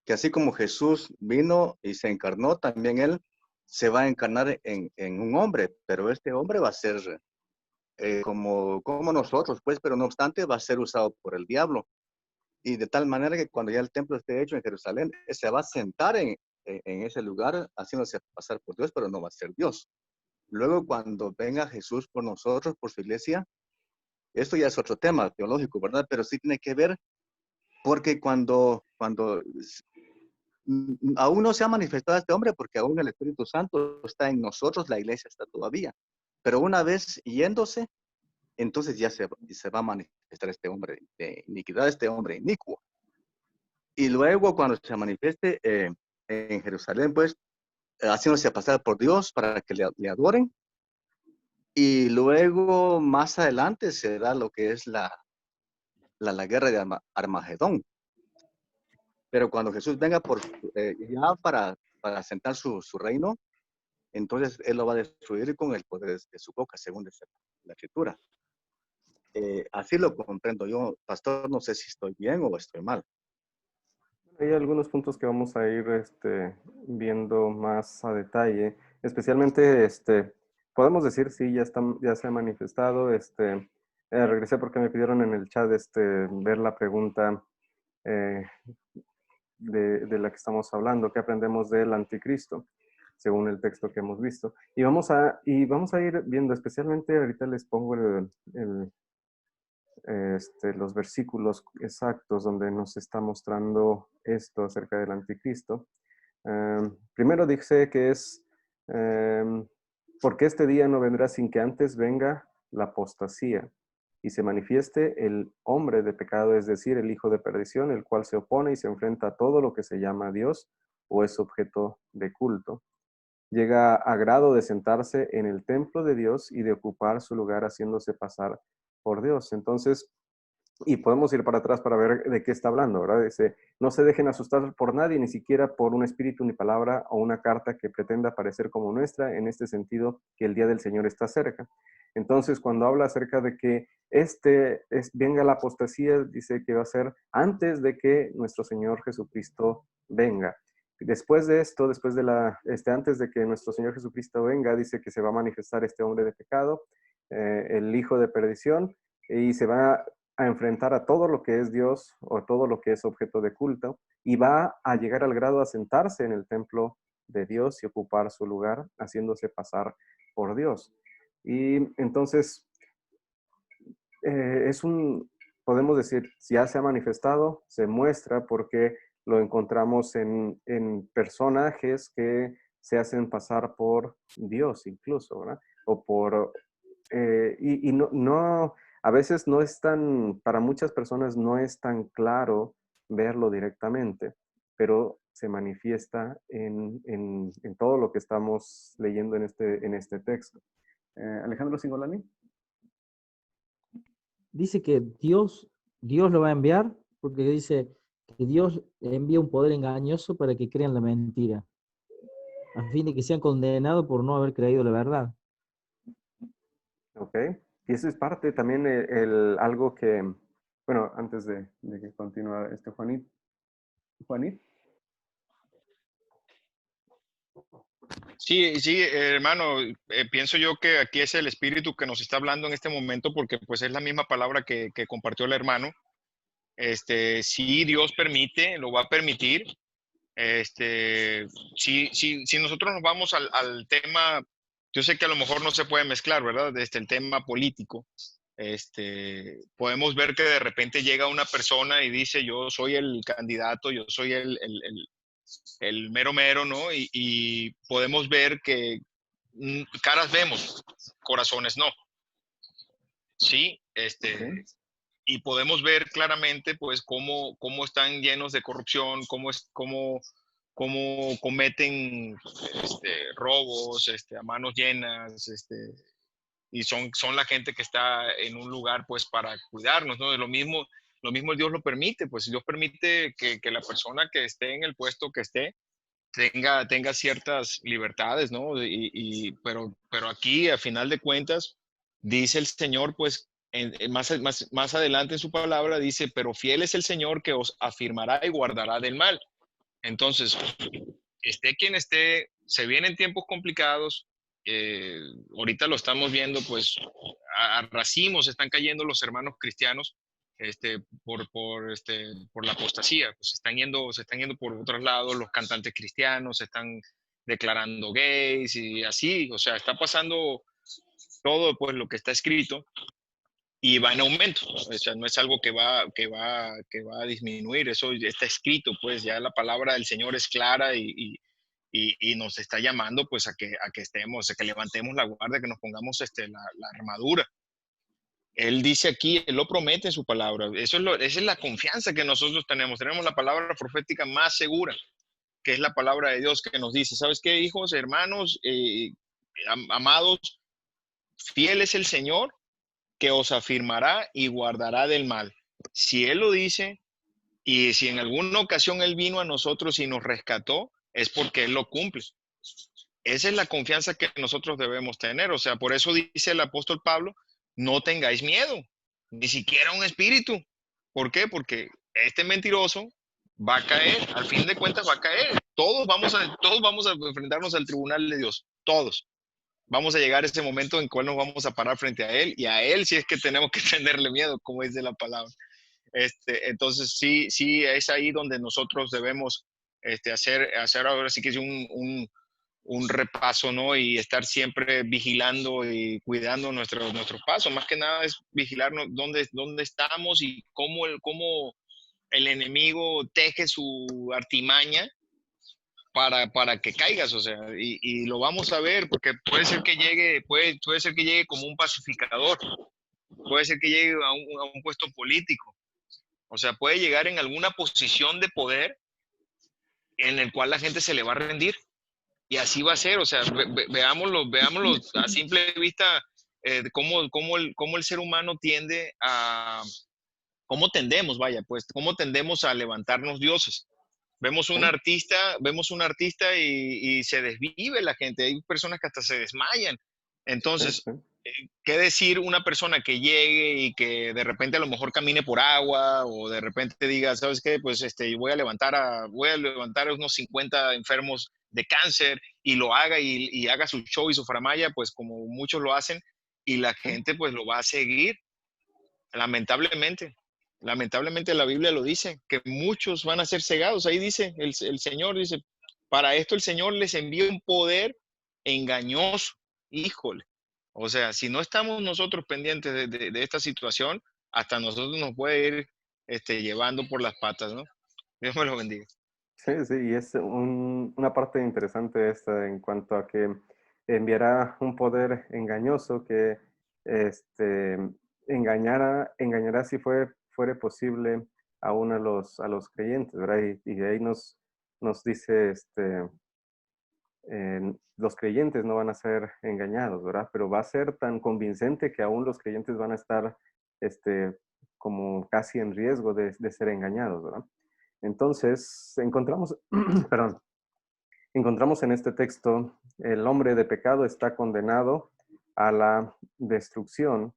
que así como Jesús vino y se encarnó, también él se va a encarnar en un hombre, pero este hombre va a ser como nosotros, pues, pero no obstante va a ser usado por el diablo. Y de tal manera que cuando ya el templo esté hecho en Jerusalén, se va a sentar en ese lugar, haciéndose pasar por Dios, pero no va a ser Dios. Luego, cuando venga Jesús por nosotros, por su iglesia, esto ya es otro tema teológico, ¿verdad? Pero sí tiene que ver, porque cuando aún no se ha manifestado este hombre, porque aún el Espíritu Santo está en nosotros, la iglesia está todavía. Pero una vez yéndose, entonces ya se va a manifestar este hombre de iniquidad, este hombre inicuo. Y luego cuando se manifieste en Jerusalén, pues, haciéndose pasar por Dios para que le adoren. Y luego más adelante se da lo que es la guerra de Armagedón. Pero cuando Jesús venga ya para sentar su reino, entonces él lo va a destruir con el poder de su boca, según la escritura. Así lo comprendo yo, pastor, no sé si estoy bien o estoy mal. Hay algunos puntos que vamos a ir viendo más a detalle, especialmente, podemos decir, sí, ya se ha manifestado, regresé porque me pidieron en el chat ver la pregunta de la que estamos hablando, qué aprendemos del anticristo, según el texto que hemos visto. Y vamos a ir viendo, especialmente ahorita les pongo los versículos exactos donde nos está mostrando esto acerca del anticristo. Primero dice que es, porque este día no vendrá sin que antes venga la apostasía y se manifieste el hombre de pecado, es decir, el hijo de perdición, el cual se opone y se enfrenta a todo lo que se llama Dios o es objeto de culto. Llega a grado de sentarse en el templo de Dios y de ocupar su lugar haciéndose pasar por Dios. Entonces, y podemos ir para atrás para ver de qué está hablando, ¿verdad? Dice, no se dejen asustar por nadie, ni siquiera por un espíritu, ni palabra o una carta que pretenda parecer como nuestra, en este sentido, que el día del Señor está cerca. Entonces, cuando habla acerca de que venga la apostasía, dice que va a ser antes de que nuestro Señor Jesucristo venga. Después de esto, antes de que nuestro Señor Jesucristo venga, dice que se va a manifestar este hombre de pecado, el hijo de perdición, y se va a enfrentar a todo lo que es Dios o todo lo que es objeto de culto, y va a llegar al grado de sentarse en el templo de Dios y ocupar su lugar, haciéndose pasar por Dios. Y entonces, podemos decir, ya se ha manifestado, se muestra porque lo encontramos en personajes que se hacen pasar por Dios incluso, ¿verdad? O por, y no, a veces no es para muchas personas no es tan claro verlo directamente, pero se manifiesta en todo lo que estamos leyendo en este texto. Alejandro Singolani. Dice que Dios lo va a enviar, porque dice que Dios envía un poder engañoso para que crean la mentira, a fin de que sean condenados por no haber creído la verdad. Ok. Y eso es parte también algo que, bueno, antes de que continúe Juanit. ¿Juanit? Sí, hermano, pienso yo que aquí es el Espíritu que nos está hablando en este momento, porque pues es la misma palabra que compartió el hermano. Si Dios permite, lo va a permitir. Si nosotros nos vamos al tema, yo sé que a lo mejor no se puede mezclar, ¿verdad? Desde el tema político. Podemos ver que de repente llega una persona y dice, yo soy el candidato, yo soy el mero mero, ¿no? Y podemos ver que caras vemos, corazones no. Sí, Okay. y podemos ver claramente, pues, cómo están llenos de corrupción, cómo cometen robos a manos llenas, y son la gente que está en un lugar, pues, para cuidarnos, ¿no? Lo mismo Dios lo permite, pues Dios permite que la persona que esté en el puesto que esté tenga ciertas libertades, ¿no? Pero aquí, a final de cuentas, dice el Señor, pues, más adelante en su palabra, dice, pero fiel es el Señor que os afirmará y guardará del mal. Entonces, esté quien esté, se vienen tiempos complicados. Ahorita lo estamos viendo, pues, a racimos están cayendo los hermanos cristianos por la apostasía. Pues se están yendo por otros lados, los cantantes cristianos se están declarando gays y así, o sea, está pasando todo, pues, lo que está escrito y va en aumento. O sea, no es algo que va a disminuir, eso está escrito, pues ya la palabra del Señor es clara y nos está llamando, pues, a que estemos, a que levantemos la guardia, que nos pongamos la armadura. Él dice aquí, Él lo promete en su palabra. Esa es la confianza que nosotros tenemos. Tenemos la palabra profética más segura, que es la palabra de Dios, que nos dice, ¿sabes qué, hijos, hermanos, amados? Fiel es el Señor, que os afirmará y guardará del mal. Si Él lo dice, y si en alguna ocasión Él vino a nosotros y nos rescató, es porque Él lo cumple. Esa es la confianza que nosotros debemos tener. O sea, por eso dice el apóstol Pablo, no tengáis miedo, ni siquiera un espíritu. ¿Por qué? Porque este mentiroso va a caer, al fin de cuentas va a caer. Todos vamos a enfrentarnos al tribunal de Dios, todos. Vamos a llegar a ese momento en cual nos vamos a parar frente a Él, y a Él si es que tenemos que tenerle miedo, como dice la palabra. Entonces, sí, es ahí donde nosotros debemos hacer ahora sí que es un repaso, ¿no? Y estar siempre vigilando y cuidando nuestros pasos. Más que nada es vigilarnos dónde estamos y cómo el enemigo teje su artimaña para que caigas, o sea, y lo vamos a ver, porque puede ser que llegue como un pacificador, puede ser que llegue a un puesto político, o sea, puede llegar en alguna posición de poder en el cual la gente se le va a rendir, y así va a ser, o sea, veámoslo a simple vista, cómo el ser humano tiende a, cómo tendemos a levantarnos dioses. Vemos un artista y se desvive la gente. Hay personas que hasta se desmayan. Entonces, ¿qué decir una persona que llegue y que de repente a lo mejor camine por agua o de repente diga, ¿sabes qué? Pues voy a levantar a unos 50 enfermos de cáncer y lo haga y haga su show y su faramaya, pues como muchos lo hacen y la gente pues lo va a seguir, lamentablemente. Lamentablemente la Biblia lo dice, que muchos van a ser cegados. Ahí dice, el Señor dice, para esto el Señor les envía un poder engañoso. Híjole. O sea, si no estamos nosotros pendientes de esta situación, hasta nosotros nos puede ir llevando por las patas, ¿no? Dios me lo bendiga. Sí, sí, y es una parte interesante esta en cuanto a que enviará un poder engañoso que engañará si fuere posible aún a los creyentes, ¿verdad? Y de ahí nos dice, los creyentes no van a ser engañados, ¿verdad? Pero va a ser tan convincente que aún los creyentes van a estar, como casi en riesgo de ser engañados, ¿verdad? Entonces, encontramos, perdón, encontramos en este texto, el hombre de pecado está condenado a la destrucción.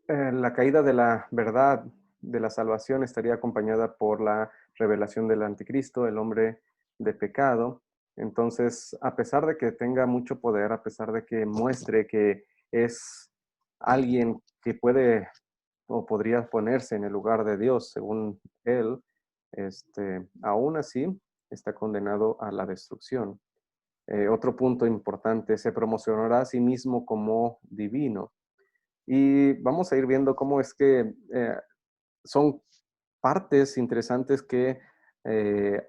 La caída de la verdad de la salvación estaría acompañada por la revelación del anticristo, el hombre de pecado. Entonces, a pesar de que tenga mucho poder, a pesar de que muestre que es alguien que puede o podría ponerse en el lugar de Dios, según él, aún así está condenado a la destrucción. Otro punto importante, se promocionará a sí mismo como divino. Y vamos a ir viendo cómo es que son partes interesantes que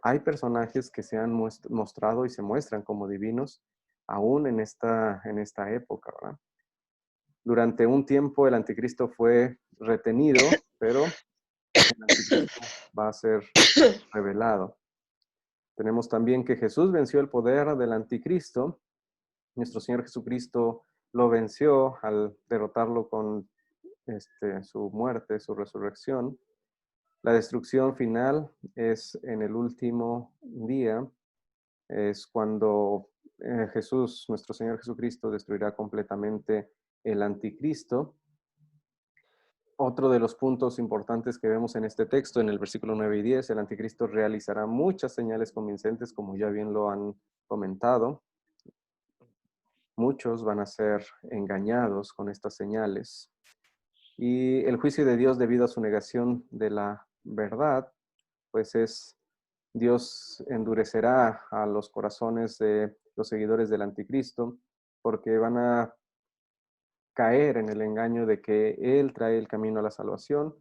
hay personajes que se han mostrado y se muestran como divinos aún en esta época, ¿verdad? Durante un tiempo el anticristo fue retenido, pero el anticristo va a ser revelado. Tenemos también que Jesús venció el poder del anticristo. Nuestro Señor Jesucristo lo venció al derrotarlo con su muerte, su resurrección. La destrucción final es en el último día, es cuando Jesús, nuestro Señor Jesucristo, destruirá completamente el anticristo. Otro de los puntos importantes que vemos en este texto, en el versículo 9 y 10, el anticristo realizará muchas señales convincentes, como ya bien lo han comentado. Muchos van a ser engañados con estas señales. Y el juicio de Dios debido a su negación de la verdad, pues Dios endurecerá a los corazones de los seguidores del anticristo, porque van a caer en el engaño de que Él trae el camino a la salvación,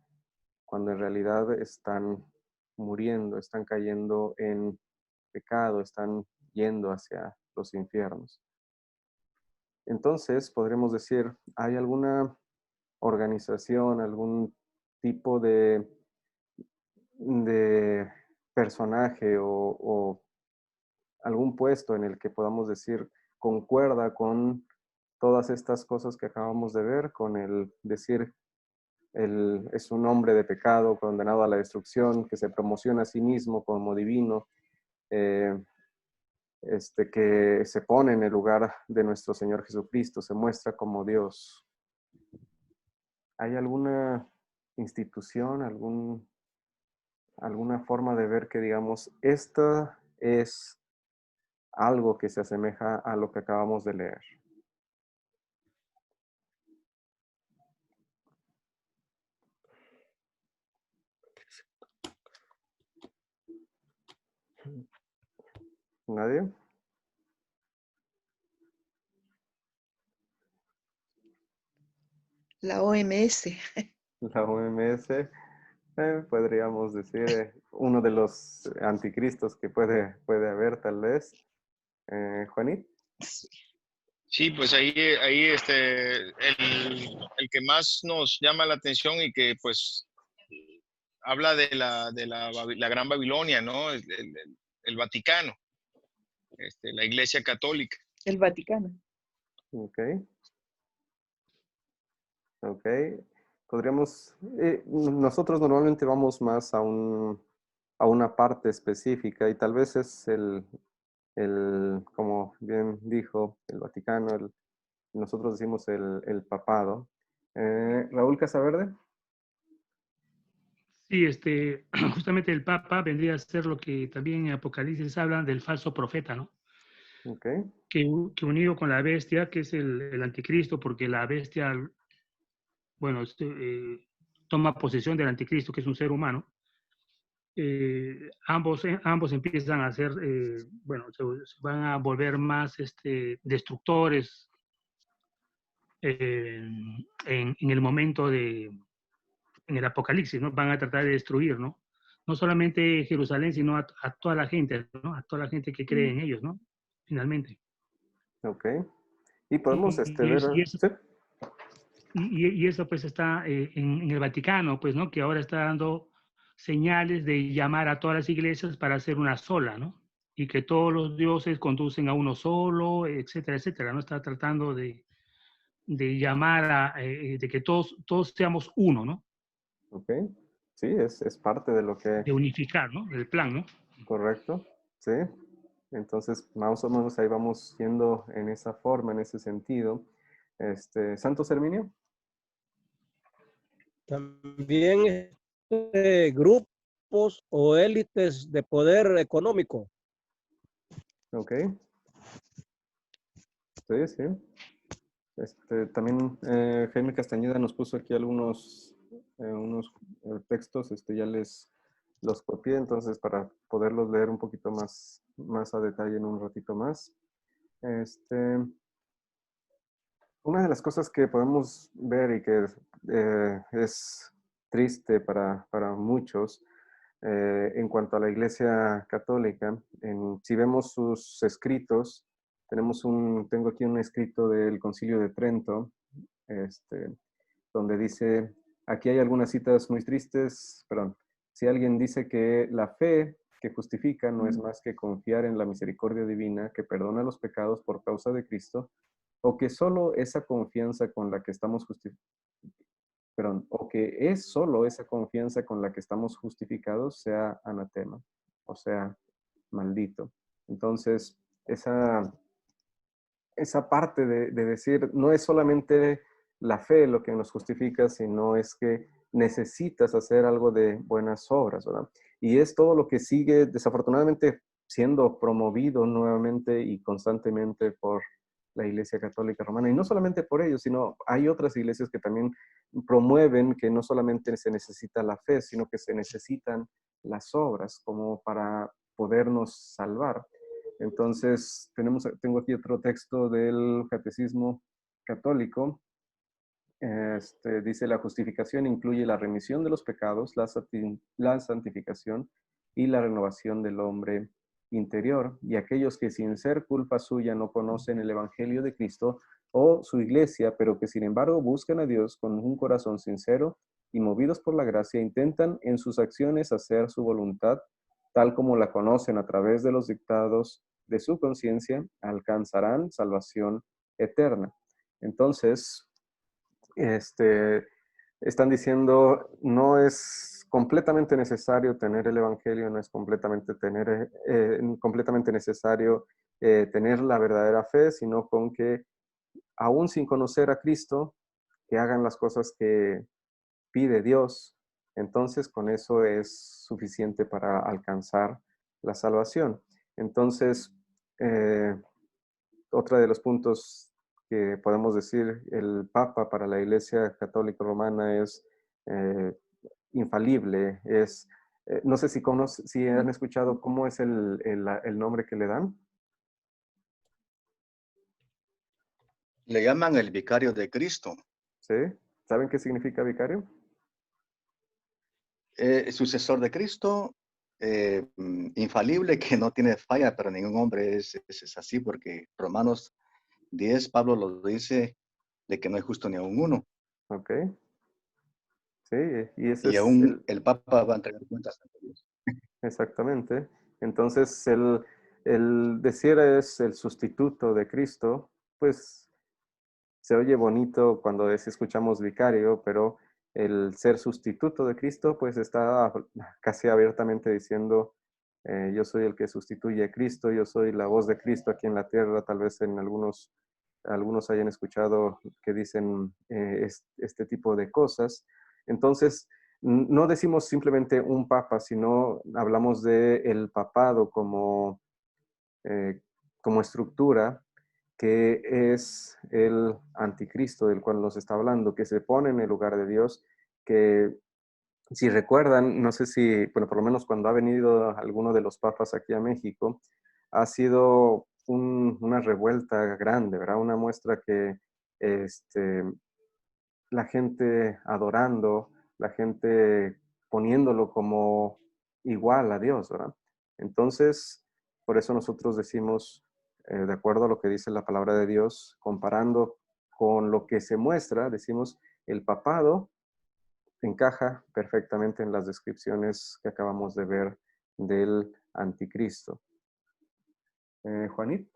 cuando en realidad están muriendo, están cayendo en pecado, están yendo hacia los infiernos. Entonces, podremos decir, ¿hay alguna organización, algún tipo de personaje o algún puesto en el que podamos decir concuerda con todas estas cosas que acabamos de ver, con el decir es un hombre de pecado condenado a la destrucción, que se promociona a sí mismo como divino, que se pone en el lugar de nuestro Señor Jesucristo, se muestra como Dios? ¿Hay alguna institución, alguna forma de ver que digamos, esta es algo que se asemeja a lo que acabamos de leer? ¿Nadie? La OMS. La OMS, podríamos decir, uno de los anticristos que puede haber, tal vez. Juanit. Sí, pues ahí el que más nos llama la atención y que pues habla de la Gran Babilonia, ¿no? El Vaticano, la Iglesia Católica. El Vaticano. Ok. Ok. Podríamos, nosotros normalmente vamos más a una parte específica y tal vez es como bien dijo, el Vaticano, nosotros decimos el papado. Raúl Casaverde. Sí, justamente el Papa vendría a ser lo que también en Apocalipsis hablan del falso profeta, ¿no? Ok. Que unido con la bestia, que es el anticristo, porque la bestia, bueno, toma posesión del anticristo, que es un ser humano. Ambos empiezan a ser, bueno, se van a volver más destructores en el momento en el Apocalipsis, ¿no? Van a tratar de destruir, ¿no? No solamente Jerusalén, sino a toda la gente, ¿no? A toda la gente que cree en ellos, ¿no? Finalmente. Ok. Y podemos ver. Eso, ¿Sí? y eso pues está en el Vaticano, pues, ¿no? Que ahora está dando señales de llamar a todas las iglesias para hacer una sola, ¿no? Y que todos los dioses conducen a uno solo, etcétera, etcétera, ¿no? Está tratando de llamar de que todos seamos uno, ¿no? Ok. Sí, es parte de lo que... De unificar, ¿no? El plan, ¿no? Correcto. Sí. Entonces, más o menos ahí vamos yendo en esa forma, en ese sentido. Santos Herminio. También grupos o élites de poder económico. Ok. Sí, sí. También Jaime Castañeda nos puso aquí unos textos, ya los copié, entonces para poderlos leer un poquito más a detalle en un ratito más. Una de las cosas que podemos ver y que es triste para muchos en cuanto a la Iglesia Católica, si vemos sus escritos, tengo aquí un escrito del Concilio de Trento, donde dice, aquí hay algunas citas muy tristes, perdón, si alguien dice que la fe que justifica no es más que confiar en la misericordia divina que perdona los pecados por causa de Cristo, o que solo esa confianza con la que estamos o que es solo esa confianza con la que estamos justificados sea anatema, o sea, maldito. Entonces, esa parte de decir, no es solamente la fe lo que nos justifica, sino es que necesitas hacer algo de buenas obras, ¿verdad? Y es todo lo que sigue, desafortunadamente, siendo promovido nuevamente y constantemente por la Iglesia Católica Romana. Y no solamente por ellos, sino hay otras iglesias que también promueven que no solamente se necesita la fe, sino que se necesitan las obras como para podernos salvar. Entonces, tengo aquí otro texto del Catecismo Católico. Dice, la justificación incluye la remisión de los pecados, la santificación y la renovación del hombre interior. Y aquellos que sin ser culpa suya no conocen el Evangelio de Cristo o su iglesia, pero que sin embargo buscan a Dios con un corazón sincero y movidos por la gracia, intentan en sus acciones hacer su voluntad, tal como la conocen a través de los dictados de su conciencia, alcanzarán salvación eterna. Entonces, están diciendo, no es completamente necesario tener el Evangelio, no es completamente necesario tener la verdadera fe, sino con que, aún sin conocer a Cristo, que hagan las cosas que pide Dios, entonces con eso es suficiente para alcanzar la salvación. Entonces, otro de los puntos que podemos decir, el Papa para la Iglesia Católica Romana es infalible, es No sé si han escuchado cómo es el nombre que le dan. Le llaman el vicario de Cristo. ¿Sí? ¿Saben qué significa vicario? Sucesor de Cristo, infalible, que no tiene falla, pero ningún hombre es así, porque Romanos 10, Pablo lo dice, de que no hay justo ni aún uno. Ok. Sí, y ese Y es aún el Papa va a entregar cuentas ante Dios. exactamente. Entonces, el decir es el sustituto de Cristo, pues se oye bonito cuando escuchamos vicario, pero el ser sustituto de Cristo, pues está casi abiertamente diciendo, yo soy el que sustituye a Cristo, yo soy la voz de Cristo aquí en la tierra. Tal vez en algunos hayan escuchado que dicen este tipo de cosas. Entonces, no decimos simplemente un papa, sino hablamos de el papado eh, como estructura, que es el anticristo del cual nos está hablando, que se pone en el lugar de Dios, que si recuerdan, no sé si, bueno, por lo menos cuando ha venido alguno de los papas aquí a México, ha sido una revuelta grande, ¿verdad? Una muestra que este, la gente adorando, la gente poniéndolo como igual a Dios, ¿verdad? Entonces, por eso nosotros decimos, de acuerdo a lo que dice la palabra de Dios, comparando con lo que se muestra, decimos, el papado encaja perfectamente en las descripciones que acabamos de ver del anticristo. Juanit.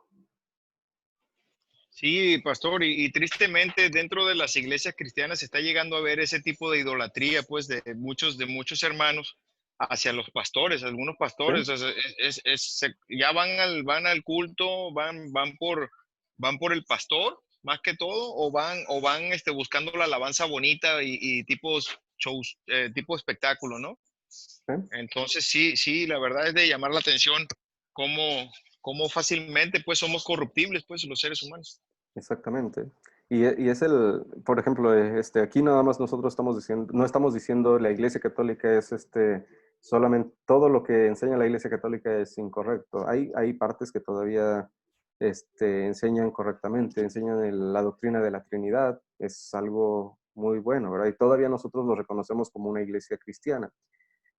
Sí, pastor, y tristemente dentro de las iglesias cristianas se está llegando a ver ese tipo de idolatría, pues, de muchos hermanos hacia los pastores. Algunos pastores, ¿Sí? o sea, ya van al culto, van por el pastor, más que todo, o van buscando la alabanza bonita y tipos shows, tipo espectáculo, ¿no? ¿Sí? Entonces, sí, la verdad es de llamar la atención cómo fácilmente, pues, somos corruptibles, pues, los seres humanos. Exactamente. Y es por ejemplo, aquí nada más nosotros estamos diciendo, no estamos diciendo la Iglesia Católica es solamente todo lo que enseña la Iglesia Católica es incorrecto. Hay partes que todavía enseñan correctamente, enseñan la doctrina de la Trinidad, es algo muy bueno, ¿verdad? Y todavía nosotros lo reconocemos como una iglesia cristiana.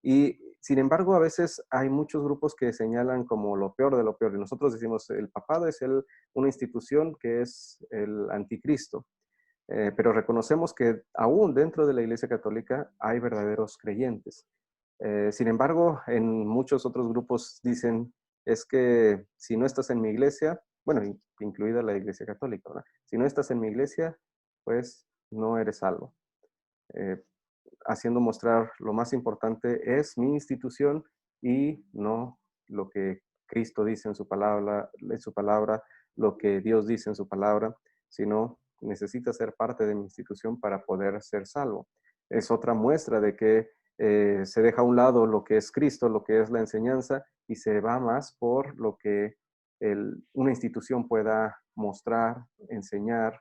Y sin embargo, a veces hay muchos grupos que señalan como lo peor de lo peor. Y nosotros decimos, el papado es una institución que es el anticristo. Pero reconocemos que aún dentro de la Iglesia Católica hay verdaderos creyentes. Sin embargo, en muchos otros grupos dicen, es que si no estás en mi iglesia, bueno, incluida la Iglesia Católica, ¿verdad? Si no estás en mi iglesia, pues no eres salvo. Eh, Haciendo mostrar lo más importante es mi institución y no lo que Cristo dice en su palabra, lo que Dios dice en su palabra, sino necesita ser parte de mi institución para poder ser salvo. Es otra muestra de que se deja a un lado lo que es Cristo, lo que es la enseñanza, y se va más por lo que una institución pueda mostrar, enseñar,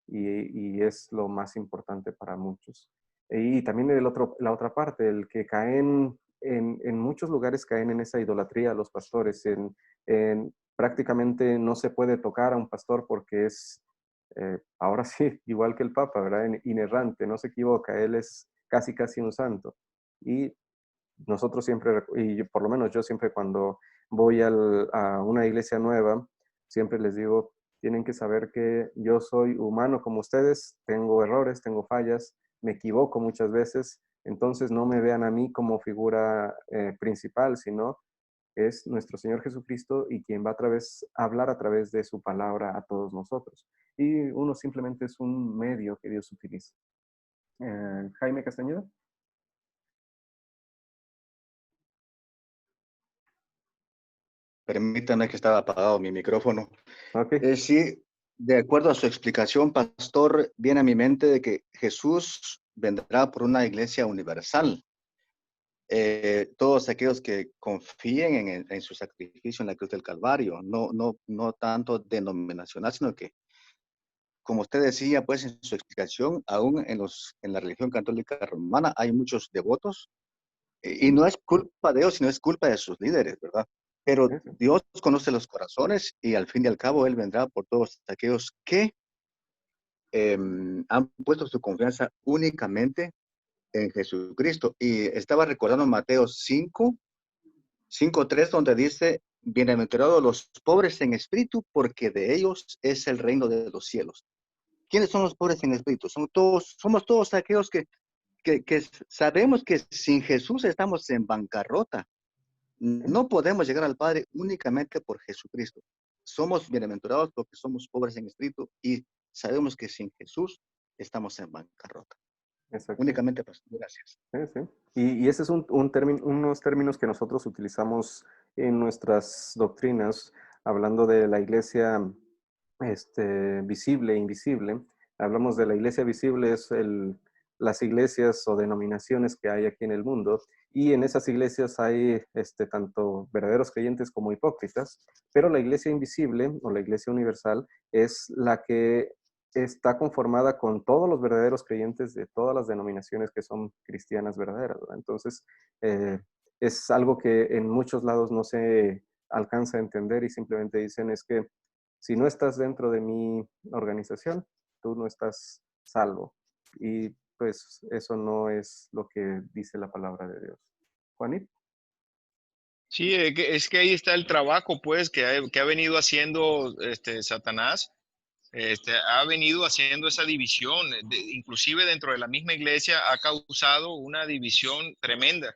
y es lo más importante para muchos. Y también la otra parte, el que caen, en muchos lugares caen en esa idolatría a los pastores. Prácticamente no se puede tocar a un pastor porque es, ahora sí, igual que el Papa, ¿verdad? Inerrante, no se equivoca, él es casi, casi un santo. Y nosotros siempre, por lo menos yo siempre cuando voy a una iglesia nueva, siempre les digo, tienen que saber que yo soy humano como ustedes, tengo errores, tengo fallas, me equivoco muchas veces, entonces no me vean a mí como figura principal, sino es nuestro Señor Jesucristo y quien va a hablar a través de su palabra a todos nosotros. Y uno simplemente es un medio que Dios utiliza. Jaime Castañeda. Permítame que estaba apagado mi micrófono. Ok. Sí, de acuerdo a su explicación, pastor, viene a mi mente de que Jesús vendrá por una iglesia universal. Todos aquellos que confíen en su sacrificio en la cruz del Calvario, no tanto denominacional, sino que, como usted decía, pues en su explicación, aún en la religión católica romana hay muchos devotos Y no es culpa de ellos, sino es culpa de sus líderes, ¿verdad? Pero Sí, sí. Dios conoce los corazones y al fin y al cabo Él vendrá por todos aquellos que han puesto su confianza únicamente en Jesucristo. Y estaba recordando Mateo 5:3, donde dice, bienaventurados los pobres en espíritu, porque de ellos es el reino de los cielos. ¿Quiénes son los pobres en espíritu? Somos todos aquellos que sabemos que sin Jesús estamos en bancarrota. No podemos llegar al Padre únicamente por Jesucristo. Somos bienaventurados porque somos pobres en espíritu y sabemos que sin Jesús estamos en bancarrota. Exacto. Únicamente, pastor. Gracias. Sí, sí. Y ese es unos términos que nosotros utilizamos en nuestras doctrinas, hablando de la iglesia visible e invisible. Hablamos de la iglesia visible, es las iglesias o denominaciones que hay aquí en el mundo, y en esas iglesias hay tanto verdaderos creyentes como hipócritas, pero la iglesia invisible o la iglesia universal es la que está conformada con todos los verdaderos creyentes de todas las denominaciones que son cristianas verdaderas, ¿verdad? Entonces, es algo que en muchos lados no se alcanza a entender y simplemente dicen es que si no estás dentro de mi organización, tú no estás salvo. Y pues eso no es lo que dice la palabra de Dios. Juanito. Sí, es que ahí está el trabajo, pues, que ha venido haciendo Satanás. Ha venido haciendo esa división, inclusive dentro de la misma iglesia ha causado una división tremenda,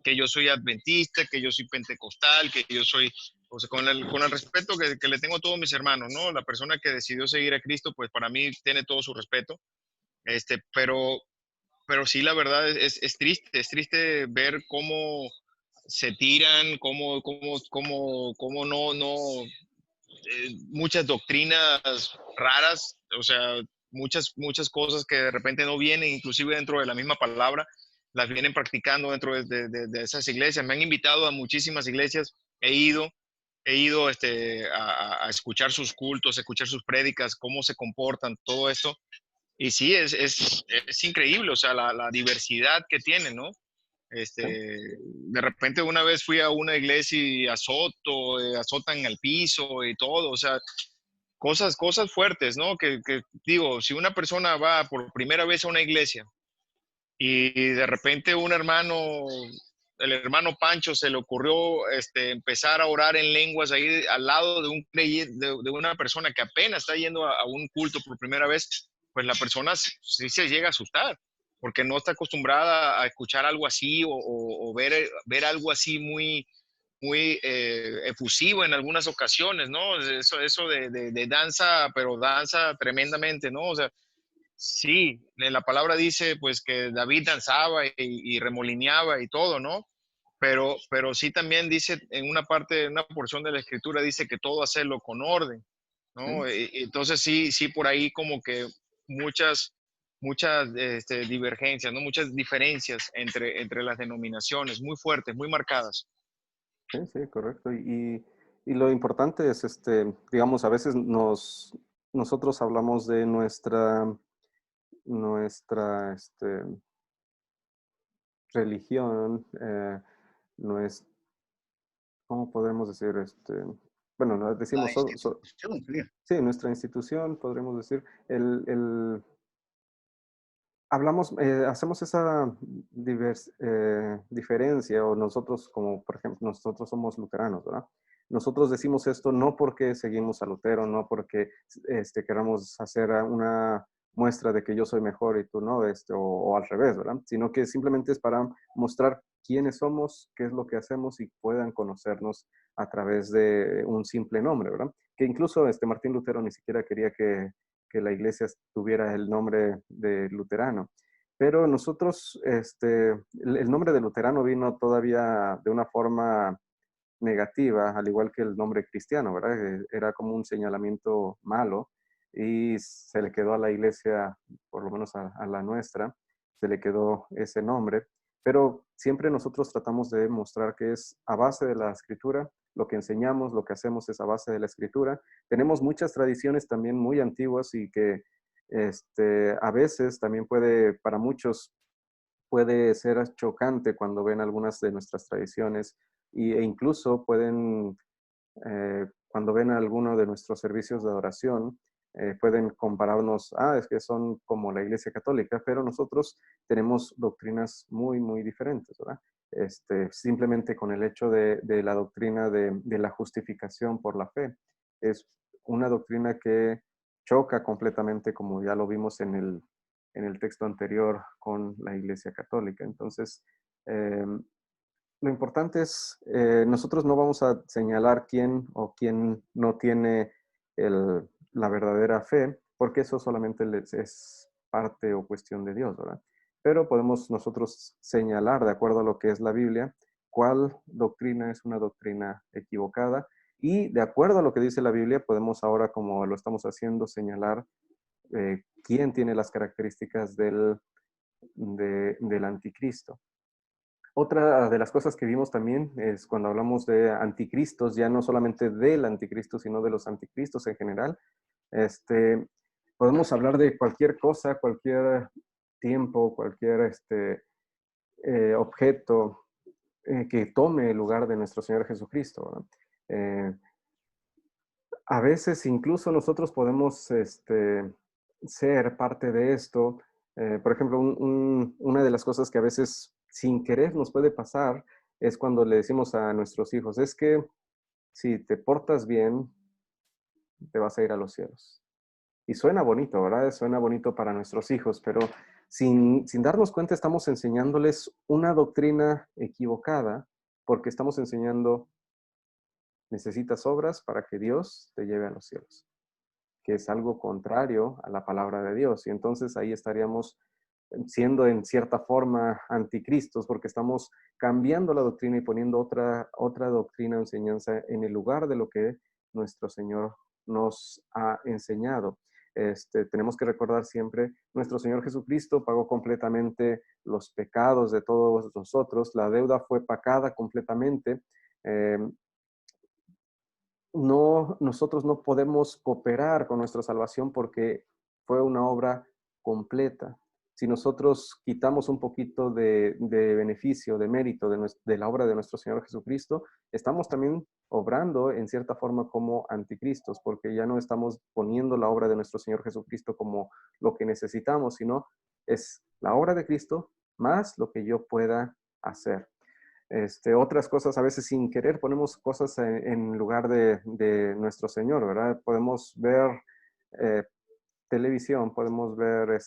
que yo soy adventista, que yo soy pentecostal, que yo soy, o sea, con el respeto que le tengo a todos mis hermanos, ¿no? La persona que decidió seguir a Cristo, pues para mí tiene todo su respeto, pero sí, la verdad es triste ver cómo se tiran, cómo muchas doctrinas raras, o sea, muchas cosas que de repente no vienen, inclusive dentro de la misma palabra, las vienen practicando dentro de esas iglesias. Me han invitado a muchísimas iglesias, he ido a escuchar sus cultos, a escuchar sus prédicas, cómo se comportan, todo esto. Y sí, es increíble, o sea, la diversidad que tienen, ¿no? De repente una vez fui a una iglesia y azotan al piso y todo, o sea, cosas fuertes, ¿no? Que digo, si una persona va por primera vez a una iglesia y de repente el hermano Pancho se le ocurrió empezar a orar en lenguas ahí al lado de una persona que apenas está yendo a un culto por primera vez, pues la persona sí se llega a asustar, porque no está acostumbrada a escuchar algo así o ver algo así muy efusivo en algunas ocasiones, ¿no? Eso de danza, pero danza tremendamente, ¿no? O sea, sí, la palabra dice pues que David danzaba y remolineaba y todo, ¿no? Pero sí también dice en una porción de la escritura dice que todo hacerlo con orden, ¿no? Entonces sí, por ahí como que muchas divergencias, ¿no? Muchas diferencias entre las denominaciones, muy fuertes, muy marcadas. Sí, sí, correcto. Y lo importante es, digamos, a veces nosotros hablamos de nuestra religión, no es, ¿cómo podemos decir? Bueno, La decimos, institución, sí. sí, nuestra institución, podríamos decir, hablamos, hacemos esa diferencia, o nosotros, como por ejemplo, nosotros somos luteranos, ¿verdad? Nosotros decimos esto no porque seguimos a Lutero, no porque queramos hacer una muestra de que yo soy mejor y tú no, o al revés, ¿verdad? Sino que simplemente es para mostrar quiénes somos, qué es lo que hacemos y puedan conocernos a través de un simple nombre, ¿verdad? Que incluso Martín Lutero ni siquiera quería que la iglesia tuviera el nombre de luterano. Pero nosotros, el nombre de luterano vino todavía de una forma negativa, al igual que el nombre cristiano, ¿verdad? Era como un señalamiento malo y se le quedó a la iglesia, por lo menos a la nuestra, se le quedó ese nombre. Pero siempre nosotros tratamos de mostrar que es a base de la escritura, lo que enseñamos, lo que hacemos es a base de la escritura. Tenemos muchas tradiciones también muy antiguas y que a veces también puede para muchos puede ser chocante cuando ven algunas de nuestras tradiciones e incluso pueden, cuando ven alguno de nuestros servicios de adoración, pueden compararnos, es que son como la Iglesia Católica, pero nosotros tenemos doctrinas muy, muy diferentes, ¿verdad? Simplemente con el hecho de la doctrina de la justificación por la fe. Es una doctrina que choca completamente, como ya lo vimos en el texto anterior, con la Iglesia Católica. Entonces, lo importante es, nosotros no vamos a señalar quién o quién no tiene la verdadera fe, porque eso solamente es parte o cuestión de Dios, ¿verdad? Pero podemos nosotros señalar, de acuerdo a lo que es la Biblia, cuál doctrina es una doctrina equivocada, y de acuerdo a lo que dice la Biblia, podemos ahora, como lo estamos haciendo, señalar quién tiene las características del anticristo. Otra de las cosas que vimos también es cuando hablamos de anticristos, ya no solamente del anticristo, sino de los anticristos en general. Podemos hablar de cualquier cosa, cualquier tiempo, cualquier objeto que tome el lugar de nuestro Señor Jesucristo, ¿verdad? A veces incluso nosotros podemos ser parte de esto. Por ejemplo, una de las cosas que a veces sin querer nos puede pasar es cuando le decimos a nuestros hijos, es que si te portas bien, te vas a ir a los cielos. Y suena bonito, ¿verdad? Suena bonito para nuestros hijos, pero sin darnos cuenta estamos enseñándoles una doctrina equivocada, porque estamos enseñando, necesitas obras para que Dios te lleve a los cielos, que es algo contrario a la palabra de Dios. Y entonces ahí estaríamos siendo en cierta forma anticristos, porque estamos cambiando la doctrina y poniendo otra doctrina o enseñanza en el lugar de lo que nuestro Señor nos ha enseñado. Tenemos que recordar siempre, nuestro Señor Jesucristo pagó completamente los pecados de todos nosotros, la deuda fue pagada completamente. Nosotros no podemos cooperar con nuestra salvación porque fue una obra completa. Si nosotros quitamos un poquito de beneficio, de mérito de la obra de nuestro Señor Jesucristo, estamos también obrando en cierta forma como anticristos, porque ya no estamos poniendo la obra de nuestro Señor Jesucristo como lo que necesitamos, sino es la obra de Cristo más lo que yo pueda hacer. Otras cosas, a veces sin querer ponemos cosas en lugar de nuestro Señor, ¿verdad? Podemos ver televisión, podemos ver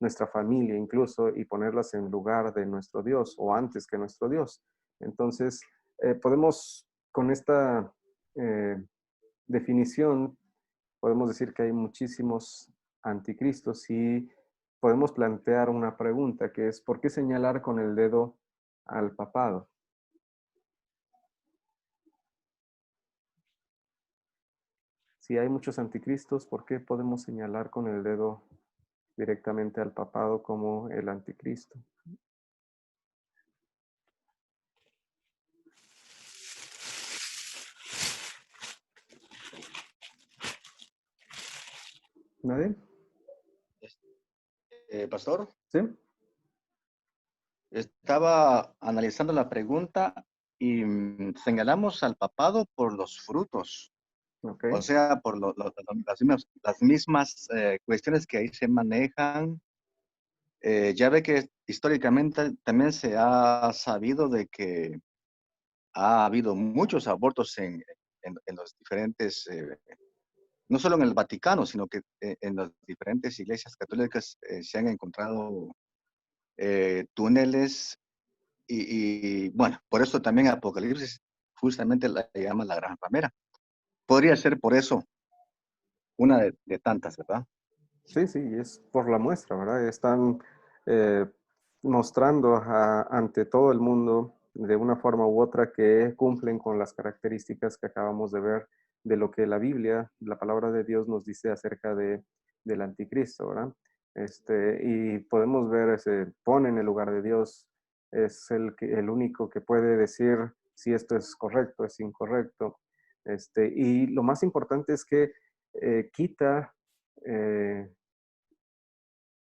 nuestra familia incluso y ponerlas en lugar de nuestro Dios o antes que nuestro Dios. Entonces, podemos, con esta definición, podemos decir que hay muchísimos anticristos y podemos plantear una pregunta que es, ¿por qué señalar con el dedo al papado? Si hay muchos anticristos, ¿por qué podemos señalar con el dedo directamente al papado como el anticristo? ¿Nadie? Pastor, ¿Sí? estaba analizando la pregunta y señalamos al papado por los frutos. Ok. O sea, por las mismas cuestiones que ahí se manejan. Ya ve que históricamente también se ha sabido de que ha habido muchos abortos en los diferentes, no solo en el Vaticano, sino que en las diferentes iglesias católicas se han encontrado túneles bueno, por eso también Apocalipsis justamente la llama la gran ramera. Podría ser por eso una de tantas, ¿verdad? Sí, sí, es por la muestra, ¿verdad? Están eh, mostrando ante todo el mundo de una forma u otra que cumplen con las características que acabamos de ver de lo que la Biblia, la palabra de Dios nos dice acerca del anticristo, ¿verdad? Y podemos ver, se pone en el lugar de Dios, es el único que puede decir si esto es correcto, es incorrecto. Y lo más importante es que quita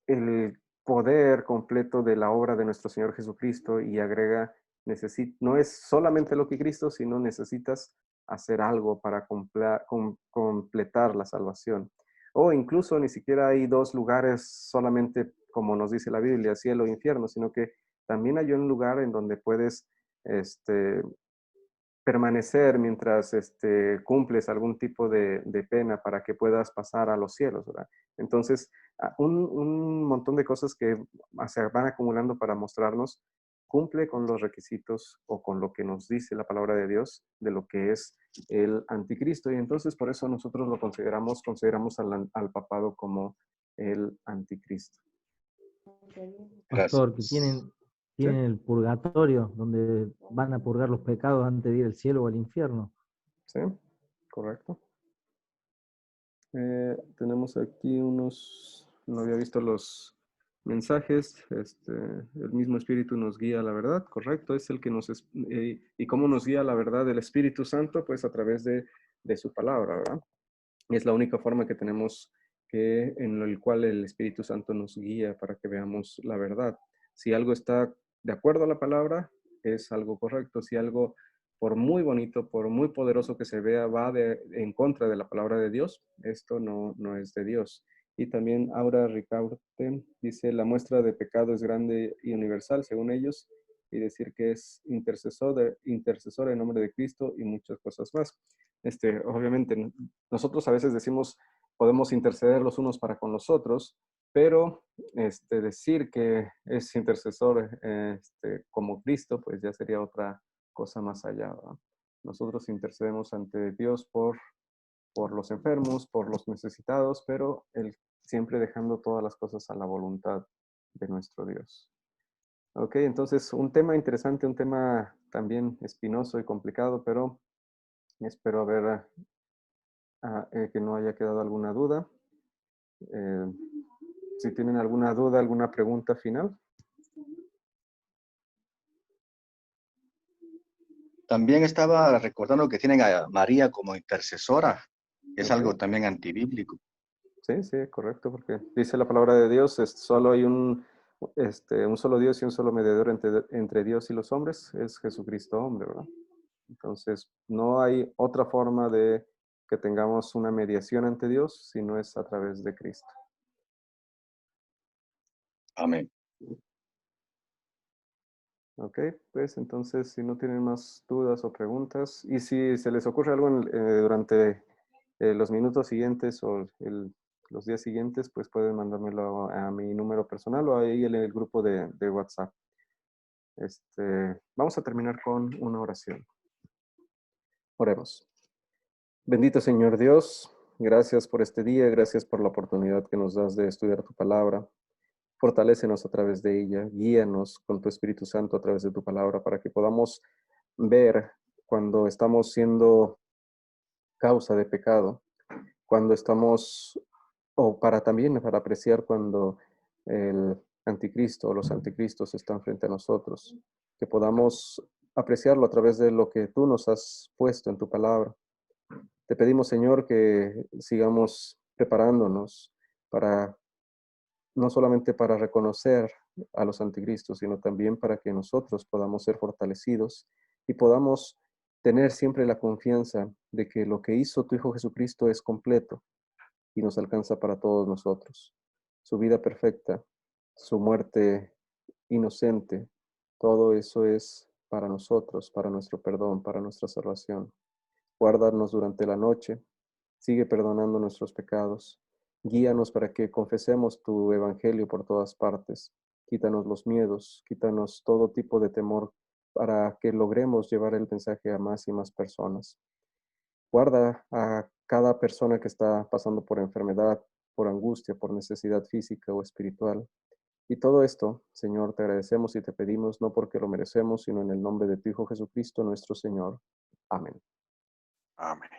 el poder completo de la obra de nuestro Señor Jesucristo y agrega, no es solamente lo que Cristo, sino necesitas hacer algo para completar la salvación. O incluso ni siquiera hay dos lugares solamente, como nos dice la Biblia, cielo e infierno, sino que también hay un lugar en donde puedes permanecer mientras cumples algún tipo de pena para que puedas pasar a los cielos, ¿verdad? Entonces, un montón de cosas que se van acumulando para mostrarnos, cumple con los requisitos o con lo que nos dice la palabra de Dios de lo que es el anticristo. Y entonces por eso nosotros lo consideramos al papado como el anticristo. Pastor, que tienen ¿Sí? el purgatorio, donde van a purgar los pecados antes de ir al cielo o al infierno. Sí, correcto. Tenemos aquí no había visto los mensajes, el mismo Espíritu nos guía a la verdad, correcto, es el que y cómo nos guía a la verdad del Espíritu Santo, pues a través de su palabra, ¿verdad? Es la única forma que tenemos en el cual el Espíritu Santo nos guía para que veamos la verdad. Si algo está de acuerdo a la palabra, es algo correcto. Si algo, por muy bonito, por muy poderoso que se vea, va en contra de la palabra de Dios, esto no es de Dios. Y también Aura Ricaurte dice, la muestra de pecado es grande y universal, según ellos, y decir que es intercesor en nombre de Cristo y muchas cosas más. Obviamente, nosotros a veces decimos, podemos interceder los unos para con los otros, pero decir que es intercesor como Cristo, pues ya sería otra cosa más allá, ¿verdad? Nosotros intercedemos ante Dios por los enfermos, por los necesitados, pero Él siempre dejando todas las cosas a la voluntad de nuestro Dios. Ok, entonces un tema interesante, un tema también espinoso y complicado, pero espero haber que no haya quedado alguna duda. Si tienen alguna duda, alguna pregunta final. También estaba recordando que tienen a María como intercesora. Es Ok. algo también antibíblico. Sí, correcto, porque dice la palabra de Dios, solo hay un solo Dios y un solo mediador entre Dios y los hombres, es Jesucristo hombre, ¿verdad? Entonces, no hay otra forma de que tengamos una mediación ante Dios si no es a través de Cristo. Amén. Ok, pues entonces si no tienen más dudas o preguntas, y si se les ocurre algo durante los minutos siguientes o los días siguientes, pues pueden mandármelo a mi número personal o ahí en el grupo de WhatsApp. Vamos a terminar con una oración. Oremos. Bendito Señor Dios, gracias por este día, gracias por la oportunidad que nos das de estudiar tu palabra. Fortalécenos a través de ella, guíanos con tu Espíritu Santo a través de tu palabra para que podamos ver cuando estamos siendo causa de pecado, cuando estamos, o también para apreciar cuando el anticristo o los anticristos están frente a nosotros, que podamos apreciarlo a través de lo que tú nos has puesto en tu palabra. Te pedimos, Señor, que sigamos preparándonos para no solamente para reconocer a los anticristos, sino también para que nosotros podamos ser fortalecidos y podamos tener siempre la confianza de que lo que hizo tu Hijo Jesucristo es completo y nos alcanza para todos nosotros. Su vida perfecta, su muerte inocente, todo eso es para nosotros, para nuestro perdón, para nuestra salvación. Guárdanos durante la noche, sigue perdonando nuestros pecados. Guíanos para que confesemos tu evangelio por todas partes. Quítanos los miedos, quítanos todo tipo de temor para que logremos llevar el mensaje a más y más personas. Guarda a cada persona que está pasando por enfermedad, por angustia, por necesidad física o espiritual. Y todo esto, Señor, te agradecemos y te pedimos no porque lo merecemos, sino en el nombre de tu Hijo Jesucristo, nuestro Señor. Amén. Amén.